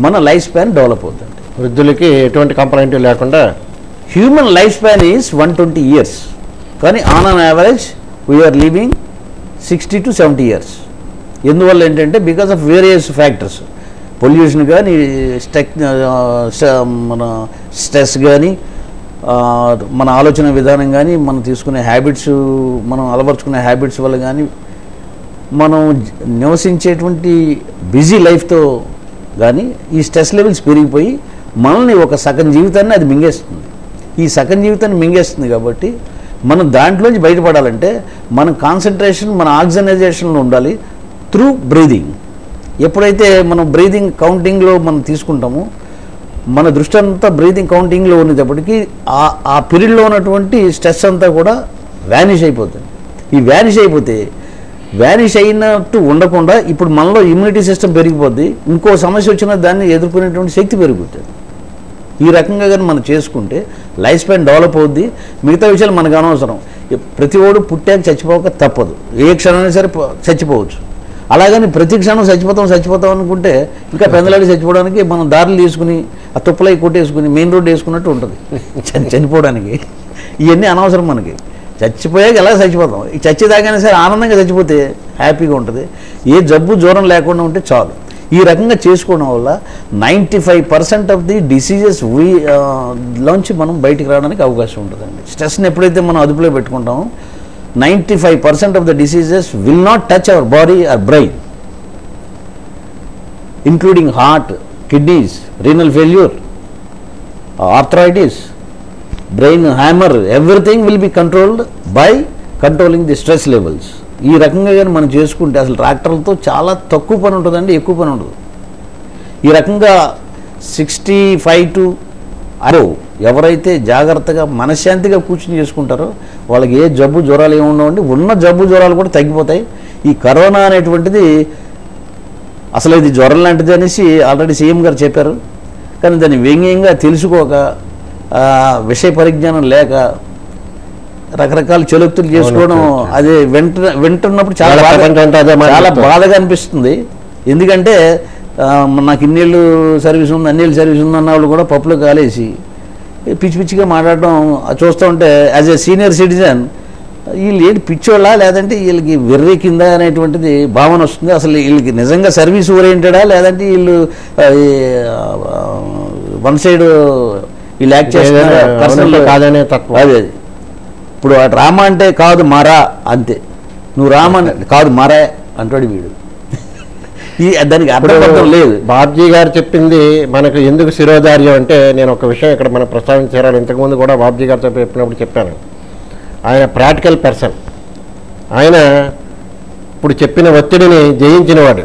మన లైఫ్ స్పాన్ డెవలప్ అవుతుంది.
వృద్ధులకి ఎటువంటి కంప్లైంట్ లేకుండా
human life span is 120 years, కానీ on an average we are living 60 to 70 years. ఎందువల్ల ఏంటంటే because of various factors, pollution కానీ, మన స్ట్రెస్ కానీ, మన ఆలోచన విధానం కానీ, మనం తీసుకునే హ్యాబిట్స్, మనం అలవర్చుకునే హ్యాబిట్స్ వల్ల కానీ, మనం నివసించేటువంటి బిజీ లైఫ్తో కానీ ఈ స్ట్రెస్ లెవెల్స్ పెరిగిపోయి మనల్ని ఒక సగం జీవితాన్ని అది మింగేస్తుంది. ఈ సగం జీవితాన్ని మింగేస్తుంది కాబట్టి మనం దాంట్లోంచి బయటపడాలంటే మన కాన్సన్ట్రేషన్ మన ఆక్సిజనైజేషన్లో ఉండాలి త్రూ బ్రీదింగ్. ఎప్పుడైతే మనం బ్రీదింగ్ కౌంటింగ్లో మనం తీసుకుంటామో మన దృష్టి అంతా బ్రీదింగ్ కౌంటింగ్లో ఉన్నప్పటికీ ఆ పీరియడ్లో ఉన్నటువంటి స్ట్రెస్ అంతా కూడా వ్యానిష్ అయిపోతుంది. ఈ వ్యానిష్ అయిపోతే వ్యానిష్ అయినట్టు ఉండకుండా ఇప్పుడు మనలో ఇమ్యూనిటీ సిస్టమ్ పెరిగిపోద్ది, ఇంకో సమస్య వచ్చినా దాన్ని ఎదుర్కొనేటువంటి శక్తి పెరుగుతుంది. ఈ రకంగా కానీ మనం చేసుకుంటే లైఫ్ స్పాన్ డెవలప్ అవుద్ది. మిగతా విషయాలు మనకు అనవసరం. ప్రతి ఓడు పుట్టాక చచ్చిపోక తప్పదు, ఏ క్షణమైనా సరే చచ్చిపోవచ్చు. అలాగని ప్రతి క్షణం చచ్చిపోతాం అనుకుంటే ఇంకా పెందలాడి చచ్చిపోవడానికి మనం దారులు తీసుకుని ఆ తుప్పలై కొట్టేసుకుని మెయిన్ రోడ్ వేసుకున్నట్టు ఉంటుంది చనిపోవడానికి. ఇవన్నీ అనవసరం మనకి. చచ్చిపోయాక ఎలా చచ్చిపోతాం, ఈ చచ్చేదాకైనా సరే ఆనందంగా చచ్చిపోతే హ్యాపీగా ఉంటుంది. ఏ జబ్బు జ్వరం లేకుండా ఉంటే చాలు. ఈ రకంగా చేసుకోవడం వల్ల 95% ఆఫ్ ది డిసీజెస్ లోంచి మనం బయటికి రావడానికి అవకాశం ఉంటుందండి. స్ట్రెస్ని ఎప్పుడైతే మనం అదుపులో పెట్టుకుంటామో 95% of the diseases will not touch our body or brain, including heart, kidneys, renal failure, arthritis, brain hammer, everything will be controlled by controlling the stress levels. ఈ రకంగా కానీ మనం చేసుకుంటే అసలు ట్రాక్టర్లతో చాలా తక్కువ పని ఉంటుందండి, ఎక్కువ పని ఉండదు. ఈ రకంగా 65 to ఎవరైతే జాగ్రత్తగా మనశ్శాంతిగా కూర్చుని చేసుకుంటారో వాళ్ళకి ఏ జబ్బు జ్వరాలు ఏమి ఉండవండి. ఉన్న జబ్బు జ్వరాలు కూడా తగ్గిపోతాయి. ఈ కరోనా అనేటువంటిది అసలు ఇది జ్వరం లాంటిది అనేసి ఆల్రెడీ సీఎం గారు చెప్పారు. కానీ దాన్ని వ్యంగ్యంగా తెలుసుకోక, విషయ పరిజ్ఞానం లేక రకరకాల చెలుక్తులు చేసుకోవడం, అది వింటున్నప్పుడు చాలా బాధగా అనిపిస్తుంది. ఎందుకంటే నాకు ఇన్నేళ్ళు సర్వీస్ ఉంది, అన్నేళ్ళు సర్వీస్ ఉంది అన్న వాళ్ళు కూడా పప్పులో కాలేసి పిచ్చి పిచ్చిగా మాట్లాడడం చూస్తూ ఉంటే యాజ్ ఏ సీనియర్ సిటిజన్ వీళ్ళు ఏంటి పిచ్చోళ్ళ లేదంటే వీళ్ళకి వెర్రి కింద అనేటువంటిది భావన వస్తుంది. అసలు వీళ్ళకి నిజంగా సర్వీస్ ఓరియంటెడా లేదంటే వీళ్ళు వన్ సైడ్ వీళ్ళు యాక్ట్ చేస్తున్నారు. అదే ఇప్పుడు రామ అంటే కాదు మారా అంతే, నువ్వు రామ కాదు మారా అంటాడు వీడు. దానికి అర్థం లేదు.
బాబ్జీ గారు చెప్పింది మనకు ఎందుకు శిరోధార్యం అంటే, నేను ఒక విషయం ఇక్కడ మనం ప్రస్తావించారు, ఇంతకుముందు కూడా బాబ్జీ గారితో చెప్పినప్పుడు చెప్పాను. ఆయన ప్రాక్టికల్ పర్సన్. ఆయన ఇప్పుడు చెప్పిన ఒత్తిడిని జయించినవాడు.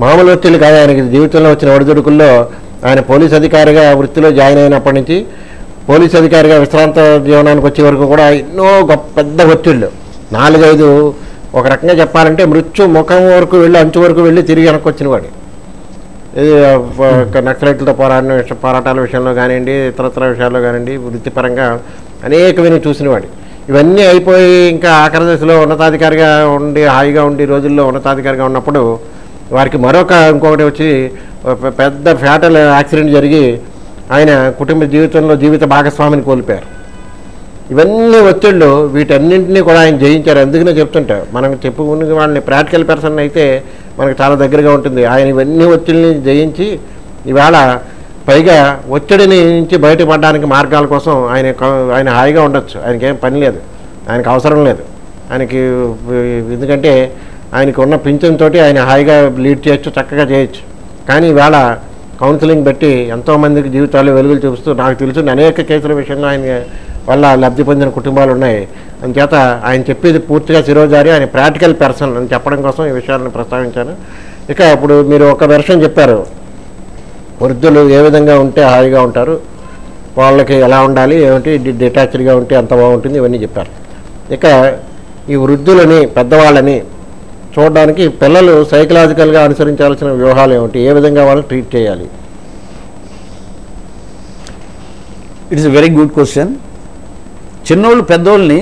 మామూలు ఒత్తిడి కాదు ఆయనకి. జీవితంలో వచ్చిన ఒడిదుడుకుల్లో ఆయన పోలీస్ అధికారిగా వృత్తిలో జాయిన్ అయినప్పటి నుంచి పోలీస్ అధికారిగా విశ్రాంత జీవనానికి వచ్చే వరకు కూడా ఎన్నో పెద్ద ఒత్తిళ్ళు, 4-5, ఒక రకంగా చెప్పాలంటే మృత్యు ముఖం వరకు వెళ్ళి, అంచు వరకు వెళ్ళి తిరిగి వెనక్కి వచ్చినవాడు. ఇది నక్సలైట్లతో పోరాటాల విషయంలో కానివ్వండి, ఇతరత్ర విషయాల్లో కానివ్వండి, వృత్తిపరంగా అనేకమైన చూసినవాడు. ఇవన్నీ అయిపోయి ఇంకా ఆఖరి దశలో ఉన్నతాధికారిగా ఉండి, హాయిగా ఉండి రోజుల్లో ఉన్నతాధికారిగా ఉన్నప్పుడు వారికి ఇంకొకటి వచ్చి పెద్ద ఫ్యాటల్ యాక్సిడెంట్ జరిగి ఆయన కుటుంబ జీవితంలో జీవిత భాగస్వామిని కోల్పోయారు. ఇవన్నీ ఒత్తిళ్ళు, వీటన్నింటినీ కూడా ఆయన జయించారు. అందుకనే చెప్తుంటా, మనం చెప్పుకునే వాళ్ళని ప్రాక్టికల్ పర్సన్ అయితే మనకు చాలా దగ్గరగా ఉంటుంది. ఆయన ఇవన్నీ ఒత్తిడిని జయించి ఇవాళ పైగా ఒత్తిడిని నుంచి బయటపడడానికి మార్గాల కోసం ఆయన హాయిగా ఉండొచ్చు. ఆయనకేం పని లేదు, ఆయనకు అవసరం లేదు. ఆయనకి ఎందుకంటే ఆయనకు ఉన్న పింఛన్ తోటి ఆయన హాయిగా లీడ్ చేయొచ్చు, చక్కగా చేయొచ్చు. కానీ ఇవాళ కౌన్సిలింగ్ పెట్టి ఎంతోమందికి జీవితాలు వెలుగులు చూపిస్తూ, నాకు తెలిసిన అనేక కేసుల విషయంలో ఆయన వల్ల లబ్ధి పొందిన కుటుంబాలు ఉన్నాయి. అందుచేత ఆయన చెప్పేది పూర్తిగా శిరోజారి, ఆయన ప్రాక్టికల్ పర్సన్ అని చెప్పడం కోసం ఈ విషయాలను ప్రస్తావించాను. ఇక ఇప్పుడు మీరు ఒక వెర్షన్ చెప్పారు, వృద్ధులు ఏ విధంగా ఉంటే హాయిగా ఉంటారు, వాళ్ళకి ఎలా ఉండాలి, ఏమిటి డిటాచ్డ్గా ఉంటే అంత బాగుంటుంది, ఇవన్నీ చెప్పారు. ఇక ఈ వృద్ధులని, పెద్దవాళ్ళని చూడడానికి పిల్లలు సైకలాజికల్గా అనుసరించాల్సిన వ్యూహాలు ఏమిటి, ఏ విధంగా వాళ్ళని ట్రీట్ చేయాలి?
It's a very good question. చిన్నోళ్ళు పెద్దోళ్ళని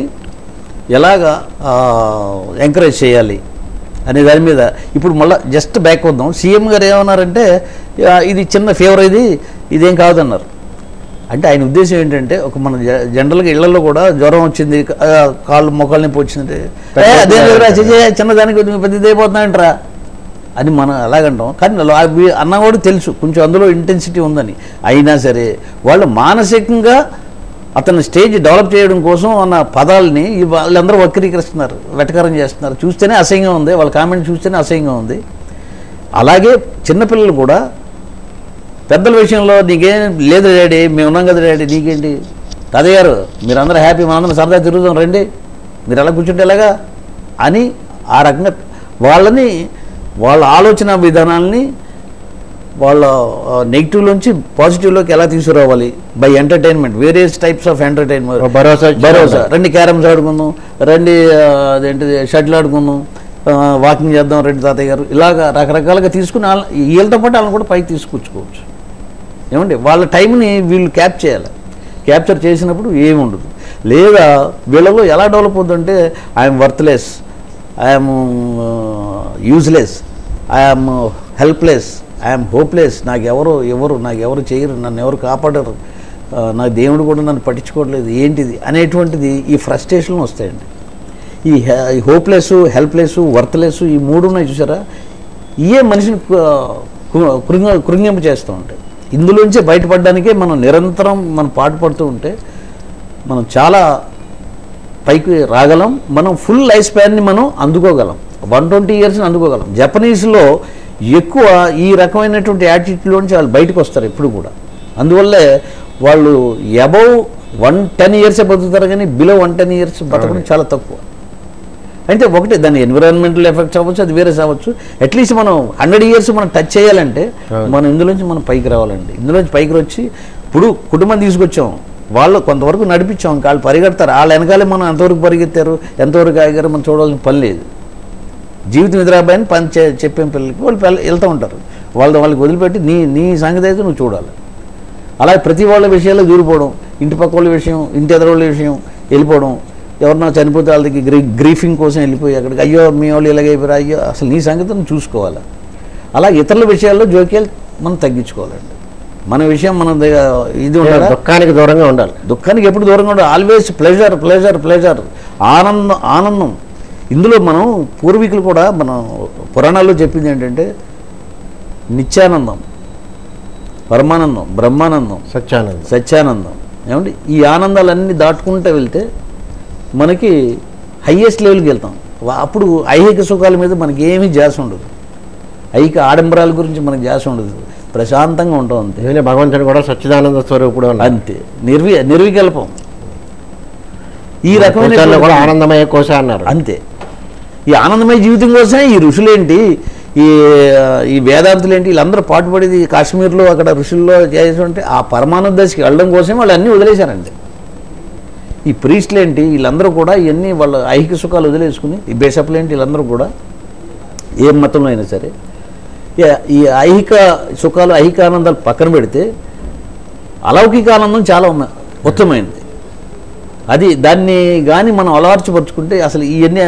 ఎలాగా ఎంకరేజ్ చేయాలి అనే దాని మీద ఇప్పుడు మళ్ళీ జస్ట్ బ్యాక్ వద్దాం. సీఎం గారు ఏమన్నారంటే ఇది చిన్న ఫీవర్, ఇదేం కాదన్నారు. అంటే ఆయన ఉద్దేశం ఏంటంటే, ఒక మన జనరల్గా ఇళ్లలో కూడా జ్వరం వచ్చింది, కాళ్ళు మొక్కలు నొప్పి వచ్చింది, అదే చిన్నదానికి పెద్దది అయిపోతున్నాయంటరా అని మనం అలాగంటాం. కానీ అన్న కూడా తెలుసు కొంచెం అందులో ఇంటెన్సిటీ ఉందని. అయినా సరే వాళ్ళు మానసికంగా అతని స్టేజ్ డెవలప్ చేయడం కోసం అన్న పదాలని వాళ్ళందరూ వక్రీకరిస్తున్నారు, వెటకారం చేస్తున్నారు. చూస్తేనే అసహ్యంగా ఉంది, వాళ్ళ కామెంట్ చూస్తేనే అసహ్యంగా ఉంది. అలాగే చిన్నపిల్లలు కూడా పెద్దల విషయంలో నీకేం లేదు డాడీ, మేము ఉన్నాం కదా డాడీ, నీకేంటి తాతయ్య గారు, మీరందరూ హ్యాపీ, మనందరం సరదా తిరుగుతాం రండి, మీరు ఎలా కూర్చుంటే ఎలాగా అని ఆ రకంగా వాళ్ళని, వాళ్ళ ఆలోచన విధానాలని వాళ్ళ నెగిటివ్లోంచి పాజిటివ్లోకి ఎలా తీసుకురావాలి by entertainment, various types of entertainment. భరోసా, రండి క్యారమ్స్ ఆడుకుందాం, రండి అదేంటిది షటిల్ ఆడుకుందాం, వాకింగ్ చేద్దాం రండి తాతయ్య గారు, ఇలాగా రకరకాలుగా తీసుకుని వీళ్ళతో పాటు వాళ్ళని కూడా పైకి తీసుకొచ్చుకోవచ్చు. ఏమండి వాళ్ళ టైంని వీళ్ళు క్యాప్చర్ చేసినప్పుడు ఏమి ఉండదు. లేదా వీళ్ళలో ఎలా డెవలప్ అవుతుందంటే I'm worthless, I'm useless, I'm helpless, I'm hopeless, నాకు ఎవరు చేయరు, నన్ను ఎవరు కాపాడరు, నా దేవుడు కూడా నన్ను పట్టించుకోవట్లేదు, ఏంటిది అనేటువంటిది ఈ ఫ్రస్ట్రేషన్లు వస్తాయండి. ఈ హోప్లెస్, హెల్ప్లెస్, వర్త్లెస్, ఈ మూడు ఉన్నాయి చూసారా, ఇవే మనిషిని కృంగింపు చేస్తూ ఉంటాయి. ఇందులోంచి బయటపడడానికే మనం నిరంతరం పాటుపడుతూ ఉంటే మనం చాలా పైకి రాగలం. మనం ఫుల్ లైఫ్ స్పాన్ని మనం అందుకోగలం, 120 yearsని అందుకోగలం. జపనీస్లో ఎక్కువ ఈ రకమైనటువంటి యాటిట్యూడ్లోంచి వాళ్ళు బయటకు వస్తారు ఎప్పుడు కూడా. అందువల్లే వాళ్ళు అబౌవ్ 110 years బతుకుతారు, కానీ బిలో 110 years బతకడం చాలా తక్కువ. అంటే ఒకటి దాని ఎన్విరాన్మెంటల్ ఎఫెక్ట్స్ అవ్వచ్చు, అది వేరే అవ్వచ్చు. అట్లీస్ట్ మనం 100 years మనం టచ్ చేయాలంటే మనం ఇందులోంచి మనం పైకి రావాలండి. ఇందులోంచి పైకి వచ్చి ఇప్పుడు కుటుంబం తీసుకొచ్చాం, వాళ్ళు కొంతవరకు నడిపించాం, వాళ్ళు పరిగెడతారు, వాళ్ళ వెనకాలే మనం ఎంతవరకు పరిగెత్తారు, ఎంతవరకు ఆగారు మనం చూడాల్సిన పని లేదు. జీవితం ఎదురాబాయని పని చెప్పే పిల్లలకి వాళ్ళు వెళ్తూ ఉంటారు, వాళ్ళకి వదిలిపెట్టి నీ సంగతి అయితే నువ్వు చూడాలి. అలాగే ప్రతి వాళ్ళ విషయాల్లో దూరిపోవడం, ఇంటి పక్క వాళ్ళ విషయం, ఇంటి ఎదురోళ్ళ విషయం వెళ్ళిపోవడం, ఎవరన్నా చనిపోతే వాళ్ళకి గ్రీఫింగ్ కోసం వెళ్ళిపోయి అక్కడికి అయ్యో మీ వాళ్ళు ఇలాగైపోయారు, అయ్యో అసలు నీ సంగతి నువ్వు చూసుకోవాలి. అలా ఇతరుల విషయాల్లో జోక్యాలు మనం తగ్గించుకోవాలండి. మన విషయం మన ఇది ఉండాలి,
దుఃఖానికి దూరంగా ఉండాలి.
దుఃఖానికి ఎప్పుడు దూరంగా ఉండాలి. ఆల్వేస్ ప్లెజర్ ప్లెజర్ ప్లెజర్, ఆనందం. ఇందులో మనం పూర్వీకులు కూడా మనం పురాణాల్లో చెప్పింది ఏంటంటే నిత్యానందం, పరమానందం, బ్రహ్మానందం, సత్యానందం. ఏమంటే ఈ ఆనందాలన్నీ దాటుకుంటూ వెళ్తే మనకి హయ్యెస్ట్ లెవెల్కి వెళ్తాం. అప్పుడు ఐహిక సుఖాల మీద మనకి ఏమీ ధ్యాస ఉండదు. ఐక ఆడంబరాల గురించి మనకు ధ్యాస ఉండదు, ప్రశాంతంగా ఉంటాం అంతే.
నేనే భగవంతుని కూడా సచ్చిదానంద స్వరూపుడు అన్నాడు.
అంతే, నిర్వికల్పం. ఈ
కోశాల్లో
రకమైన
కూడా ఆనందమయ కోశ అన్నారు.
అంతే. ఈ ఆనందమయ జీవితం కోసమే ఈ ఋషులేంటి, ఈ వేదాంతులేంటి, వీళ్ళందరూ పాటుపడేది కాశ్మీర్లో అక్కడ ఋషుల్లో చేస్తుంటే ఆ పరమానంద దశకి వెళ్ళడం కోసమే వాళ్ళు అన్నీ వదిలేశారండి. ఈ ప్రీస్టులేంటి, వీళ్ళందరూ కూడా ఇవన్నీ వాళ్ళ ఐహిక సుఖాలు వదిలేసుకుని, ఈ బిషప్లేంటి, వీళ్ళందరూ కూడా ఏ మతంలో అయినా సరే ఈ ఐహిక సుఖాలు, ఐహిక ఆనందాలు పక్కన పెడితే అలౌకిక ఆనందం చాలా ఉత్తమమైనది. అది దాన్ని కానీ మనం అలవార్చపరుచుకుంటే అసలు ఇవన్నీ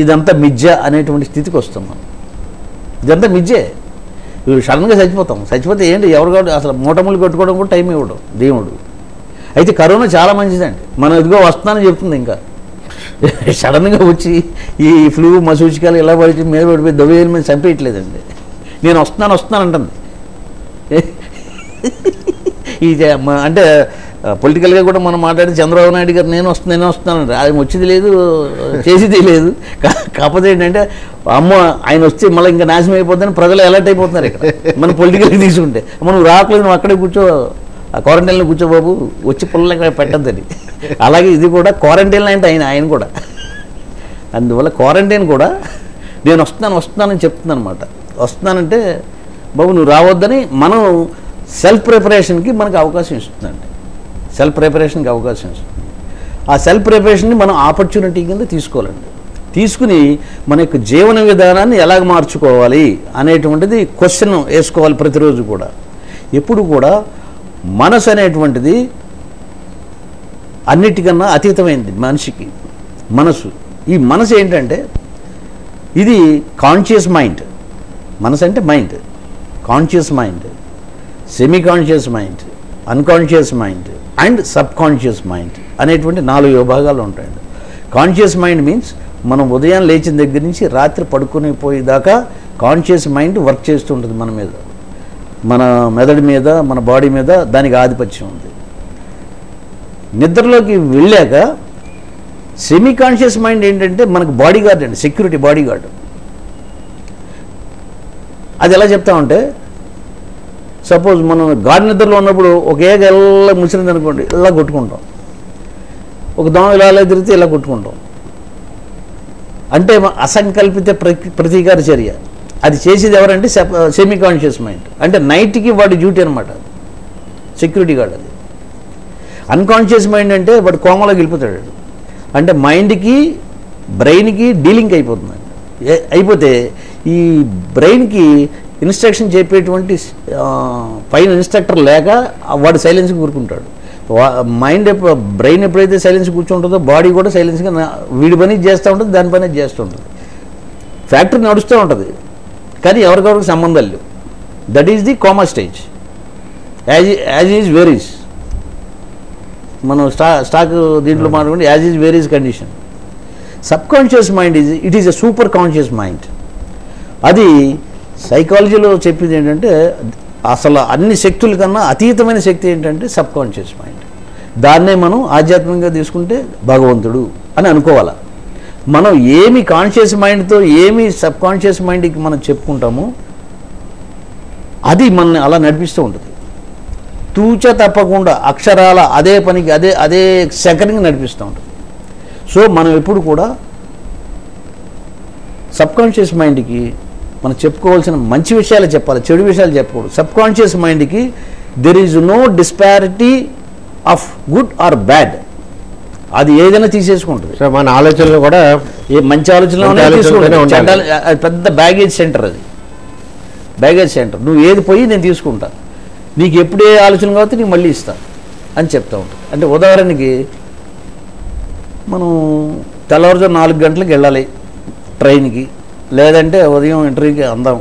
ఇదంతా మిథ్య అనేటువంటి స్థితికి వస్తాం మనం. ఇదంతా మిథ్యే. సడన్గా చచ్చిపోతే ఏంటి, ఎవరు కాబట్టి అసలు మూటములు కట్టుకోవడం కూడా టైం ఇవ్వడం దేవుడు. అయితే కరోనా చాలా మంచిదండి. మనం ఇదిగో వస్తున్నానని చెప్తుంది, ఇంకా సడన్గా వచ్చి ఈ ఫ్లూ మసూచికాలు ఇలా పడిచి మీద పడిపోయి దొవ్వేలు మీద చంపేయట్లేదండి. నేను వస్తున్నాను అంటుంది. ఇది అంటే పొలిటికల్గా కూడా మనం మాట్లాడి చంద్రబాబు నాయుడు గారు నేను వస్తున్నానండి. ఆయన వచ్చేది లేదు, చేసేది లేదు. కాకపోతే ఏంటంటే అమ్మ ఆయన వస్తే మళ్ళీ ఇంకా నాశనం అయిపోతుందని ప్రజలు అలర్ట్ అయిపోతున్నారు. ఇక్కడ మనం పొలిటికల్గా తీసుకుంటే మనం రావట్లేదు, నువ్వు అక్కడే కూర్చో, ఆ క్వారంటైన్లో కూర్చో బాబు, వచ్చి పుల్లలు పెట్టద్దని. అలాగే ఇది కూడా క్వారంటైన్లో అంటే ఆయన కూడా. అందువల్ల క్వారంటైన్ కూడా నేను వస్తున్నానని చెప్తున్నాను అనమాట. వస్తున్నానంటే బాబు నువ్వు రావద్దని మనం సెల్ఫ్ ప్రిపరేషన్కి మనకు అవకాశం ఇస్తుందండి. సెల్ఫ్ ప్రిపరేషన్కి అవకాశం ఇస్తుంది. ఆ సెల్ఫ్ ప్రిపరేషన్ని మనం ఆపర్చునిటీ కింద తీసుకోవాలండి. తీసుకుని మన యొక్క జీవన విధానాన్ని ఎలాగ మార్చుకోవాలి అనేటువంటిది క్వశ్చన్ వేసుకోవాలి ప్రతిరోజు కూడా. ఎప్పుడు కూడా మనసు అనేటువంటిది అన్నిటికన్నా అతీతమైనది మనిషికి. ఈ మనసు ఏంటంటే ఇది కాన్షియస్ మైండ్. మనసు అంటే mind, conscious mind, semi conscious mind, unconscious mind and sub conscious mind అనేటువంటి 4 విభాగాలు ఉంటాయండి. కాన్షియస్ మైండ్ మీన్స్ మనం ఉదయం లేచిన దగ్గర నుంచి రాత్రి పడుకుని పోయేదాకా కాన్షియస్ మైండ్ వర్క్ చేస్తూ ఉంటుంది మన మీద, మన మెదడు మీద, మన బాడీ మీద దానికి ఆధిపత్యం ఉంది. నిద్రలోకి వెళ్ళాక సెమీ కాన్షియస్ మైండ్ ఏంటంటే మనకు బాడీ గార్డ్ అండి, సెక్యూరిటీ బాడీ గార్డ్. అది ఎలా చెప్తామంటే సపోజ్ మనం గాఢ నిద్రలో ఉన్నప్పుడు ఒక ఏగ ఎలా ముసిరింది అనుకోండి, ఇలా కొట్టుకుంటాం. ఒక దోమ ఇలా తిరిగితే ఇలా కొట్టుకుంటాం. అంటే అసంకల్పిత ప్రతీకార చర్య. అది చేసేది ఎవరంటే సెమీ కాన్షియస్ మైండ్. అంటే నైట్కి వాడి డ్యూటీ అనమాట, సెక్యూరిటీ గార్డ్. అది అన్కాన్షియస్ మైండ్ అంటే వాడు కోమలోకి వెళ్ళిపోతాడు. అంటే మైండ్కి బ్రెయిన్కి డీలింగ్ అయిపోతుందండి. అయిపోతే ఈ బ్రెయిన్కి ఇన్స్ట్రక్షన్ చెప్పేటువంటి పైన ఇన్స్ట్రక్టర్ లేక వాడు సైలెన్స్గా కూరుకుంటాడు. బ్రెయిన్ ఎప్పుడైతే సైలెన్స్ కూర్చుంటుందో బాడీ కూడా సైలెన్స్గా వీడి పని చేస్తూ ఉంటుంది, దాని పని చేస్తూ ఉంటుంది. ఫ్యాక్టరీ నడుస్తూ ఉంటుంది కానీ ఎవరికెవరికి సంబంధాలు లేవు. That is the comma stage. As is varies. మనం స్టాక్ దీంట్లో మాట్లాడుకుంటే as is varies condition. Sub conscious mind it is a super conscious mind. అది సైకాలజీలో చెప్పింది ఏంటంటే అసలు అన్ని శక్తుల కన్నా అతీతమైన శక్తి ఏంటంటే సబ్ కాన్షియస్ మైండ్. దాన్నే మనం ఆధ్యాత్మికంగా తీసుకుంటే భగవంతుడు అని అనుకోవాలి. మనం ఏమి కాన్షియస్ మైండ్తో ఏమి సబ్ కాన్షియస్ మైండ్కి మనం చెప్పుకుంటామో అది మనల్ని అలా నడిపిస్తూ ఉంటుంది. తూచ తప్పకుండా అక్షరాల అదే పనికి అదే సెకండ్కి నడిపిస్తూ ఉంటుంది. సో మనం ఎప్పుడు కూడా సబ్ కాన్షియస్ మైండ్కి మనం చెప్పుకోవాల్సిన మంచి విషయాలు చెప్పాలి, చెడు విషయాలు చెప్పకూడదు. సబ్ కాన్షియస్ మైండ్కి there is no disparity of good or bad. అది ఏదైనా తీసేసుకుంటుంది.
సో మన ఆలోచనలు కూడా
ఏ మంచి ఆలోచనలోనే తీసుకుంటుంది. పెద్ద బ్యాగేజ్ సెంటర్. అది బ్యాగేజ్ సెంటర్. నువ్వు ఏది పోయి నేను తీసుకుంటా, నీకు ఎప్పుడు ఏ ఆలోచన కావచ్చు నీకు మళ్ళీ ఇస్తా అని చెప్తా ఉంటాను. అంటే ఉదాహరణకి మనం తెల్లవారుజాము 4 గంటలకు వెళ్ళాలి ట్రైన్కి, లేదంటే ఉదయం ఇంటర్వ్యూకి అందాం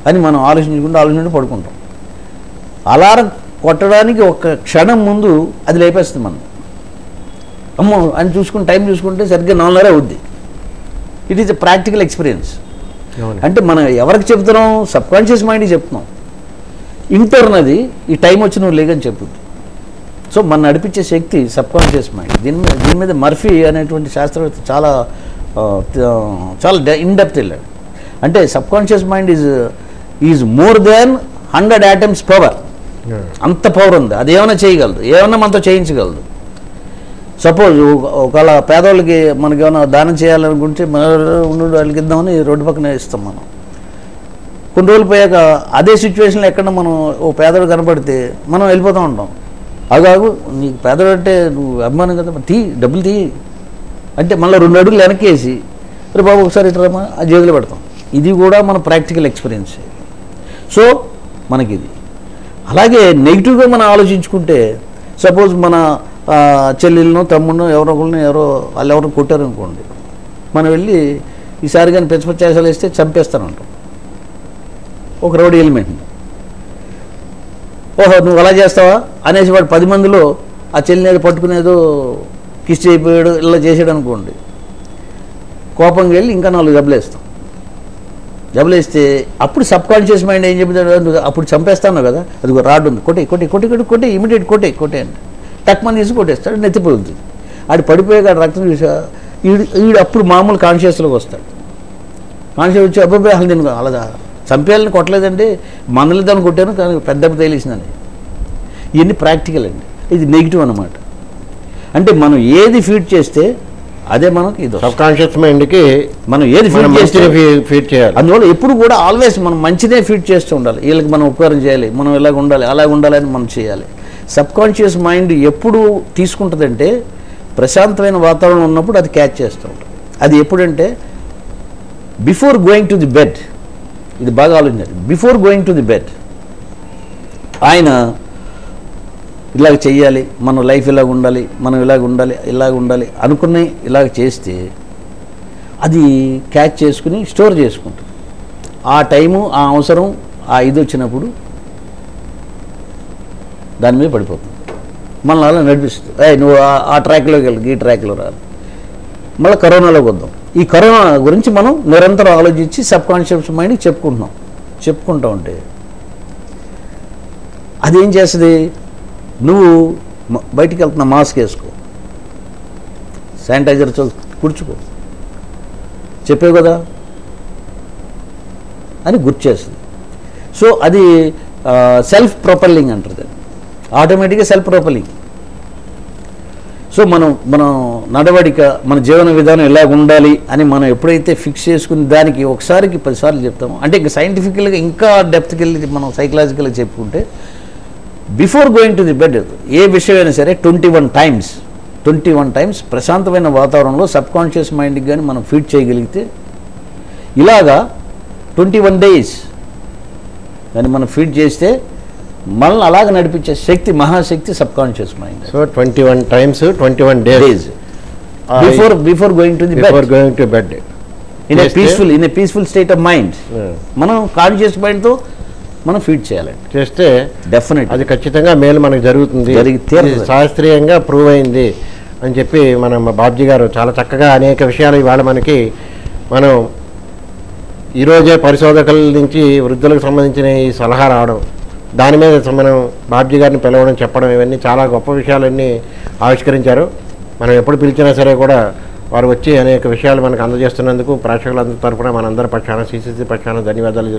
అని మనం ఆలోచించుకుంటూ పడుకుంటాం. అలారం కొట్టడానికి ఒక క్షణం ముందు అది లేపేస్తుంది మనం. అమ్మో అని చూసుకుని టైం చూసుకుంటే సరిగ్గా 4:30 అవుద్ది. It is a practical experience. అంటే మనం ఎవరికి చెప్తున్నాం? సబ్ కాన్షియస్ మైండ్కి చెప్తున్నాం. ఇంటర్నది ఈ టైం వచ్చి నువ్వు లేదని చెప్తుంది. సో మన నడిపించే శక్తి సబ్ కాన్షియస్ మైండ్. దీని మీద మర్ఫీ అనేటువంటి శాస్త్రవేత్త చాలా ఇన్డెప్త్ వెళ్ళాడు. అంటే sub conscious mind is is more than 100 atoms power. అంత పవర్ ఉంది. అది ఏమైనా చేయగలదు, ఏమన్నా మనతో చేయించగలదు. సపోజ్ ఒకవేళ పేదవాళ్ళకి మనకి ఏమైనా దానం చేయాలనుకుంటే వాళ్ళకి ఇద్దామని రోడ్డు పక్కన ఇస్తాం మనం. కొన్ని రోజులు పోయాక అదే సిచ్యువేషన్లో ఎక్కడ మనం ఓ పేదవాడు కనపడితే మనం వెళ్ళిపోతూ ఉంటాం. అగాగు నీకు పేదవాడు అంటే నువ్వు అభిమానం కదా, డబ్బులు తీ అంటే మళ్ళీ 2 అడుగులు వెనకేసి రే బాబు ఒకసారి ఇట్రామా ఆ జేబులో పెడతాం. ఇది కూడా మన ప్రాక్టికల్ ఎక్స్పీరియన్స్. సో మనకి ఇది అలాగే నెగిటివ్గా మనం ఆలోచించుకుంటే, సపోజ్ మన చెల్లెళ్ళను తమ్ముడినో ఎవరో వాళ్ళు ఎవరో కొట్టారనుకోండి, మనం వెళ్ళి ఈసారి కానీ పెంచపచ్చేసాలు వేస్తే చంపేస్తానంటాం ఒక రౌడీ ఎలిమెంట్ని. ఓహో నువ్వు అలా చేస్తావా అనేసి వాడు 10 మందిలో ఆ చెల్లిని పట్టుకునేదో కిస్ అయిపోయాడు ఇలా చేసాడు అనుకోండి, కోపంగా వెళ్ళి ఇంకా 4 జబ్బులేస్తాం. జబ్బులేస్తే అప్పుడు సబ్కాన్షియస్ మైండ్ ఏం చెప్తాడు, అప్పుడు చంపేస్తాను కదా, అది రాడ్ ఉంది, కొట్టే ఇమీడియట్ కొట్టే అంటే తక్కువ తీసి కొట్టేస్తాడు, నెత్తిపోతుంది. ఆడు పడిపోయాక రక్తం చూసా ఈడు అప్పుడు మామూలు కాన్షియస్లోకి వస్తాడు. కాన్షియస్ వచ్చి అబ్బాయి అసలు నేను అలా చంపేయాలని కొట్టలేదండి, మందలు దాన్ని కొట్టాను కానీ పెద్ద తెలిసిందని. ఇవన్నీ ప్రాక్టికల్ అండి. ఇది నెగిటివ్ అన్నమాట. అంటే మనం ఏది ఫీడ్ చేస్తే అదే మనకి ఇది
సబ్ కాన్షియస్ మైండ్కి
మనం ఏది ఫీడ్ చేస్తే
ఫీడ్ చేయాలి.
అందువల్ల ఎప్పుడు కూడా ఆల్వేస్ మనం మంచిదే ఫీడ్ చేస్తూ ఉండాలి. వీళ్ళకి మనం ఉపకారం చేయాలి, మనం ఇలాగ ఉండాలి అలాగ ఉండాలని మనం చేయాలి. సబ్ కాన్షియస్ మైండ్ ఎప్పుడు తీసుకుంటుందంటే ప్రశాంతమైన వాతావరణం ఉన్నప్పుడు అది క్యాచ్ చేస్తూ ఉంటుంది. అది ఎప్పుడంటే before going to the bed. ఇది బాగా ఆలోచించాలి. Before going to the bed ఆయన ఇలాగ చెయ్యాలి, మన లైఫ్ ఇలాగ ఉండాలి, మనం ఇలాగ ఉండాలి అనుకుని ఇలాగ చేస్తే అది క్యాచ్ చేసుకుని స్టోర్ చేసుకుంటుంది. ఆ టైము ఆ అవసరం ఆ ఇది వచ్చినప్పుడు దాని మీద పడిపోతుంది. మనల్ని అలా నడిపిస్తుంది. నువ్వు ఆ ట్రాక్లోకి వెళ్ళి ఈ ట్రాక్లో రాలి. మళ్ళీ కరోనాలోకి వద్దాం. ఈ కరోనా గురించి మనం నిరంతరం ఆలోచించి సబ్ కాన్షియస్ మైండ్కి చెప్పుకుంటూ ఉంటే అదేం చేస్తుంది, నువ్వు బయటికి వెళ్తున్నా మాస్క్ వేసుకో, శానిటైజర్ కుడుచుకో, చెప్పావు కదా అని గుర్తు చేస్తుంది. సో అది సెల్ఫ్ ప్రొపెల్లింగ్ అంటారు, ఆటోమేటిక్గా సెల్ఫ్ ప్రొపెల్లింగ్. సో మన నడవడిక, మన జీవన విధానం ఎలా ఉండాలి అని మనం ఎప్పుడైతే ఫిక్స్ చేసుకుని దానికి ఒకసారికి 10 సార్లు చెప్తామో, అంటే ఇంకా సైంటిఫికల్గా ఇంకా డెప్త్కి వెళ్ళి మనం సైకలాజికల్గా చెప్పుకుంటే before going to the bed ఏ విషయమైనా సరే 21 టైమ్స్ ప్రశాంతమైన వాతావరణంలో సబ్ కాన్షియస్ మైండ్కి కానీ మనం ఫీడ్ చేయగలిగితే ఇలాగా 21 days కానీ మనం ఫీడ్ చేస్తే మనల్ని అలాగ నడిపించే శక్తి, మహాశక్తి subconscious mind.
So 21 times 21 days
before going to the
bed
in a peaceful state of mind మనం కాన్షియస్ మైండ్తో మనం ఫీడ్ చేయాలండి.
చేస్తే
డెఫినెట్
అది ఖచ్చితంగా మేలు మనకు జరుగుతుంది, శాస్త్రీయంగా ప్రూవ్ అయింది అని చెప్పి మన బాబ్జీ గారు చాలా చక్కగా అనేక విషయాలు ఇవాళ మనం ఈరోజే పరిశోధకుల నుంచి వృద్ధులకు సంబంధించిన ఈ సలహా రావడం, దాని మీద మనం బాబ్జీ గారిని పిలవడం, చెప్పడం, ఇవన్నీ చాలా గొప్ప విషయాలన్నీ ఆవిష్కరించారు. మనం ఎప్పుడు పిలిచినా సరే కూడా వారు వచ్చి అనేక విషయాలు మనకు అందజేస్తున్నందుకు ప్రేక్షకులందరి తరఫున మనందరి పక్షాన, సిసిసి పక్షాన ధన్యవాదాలు.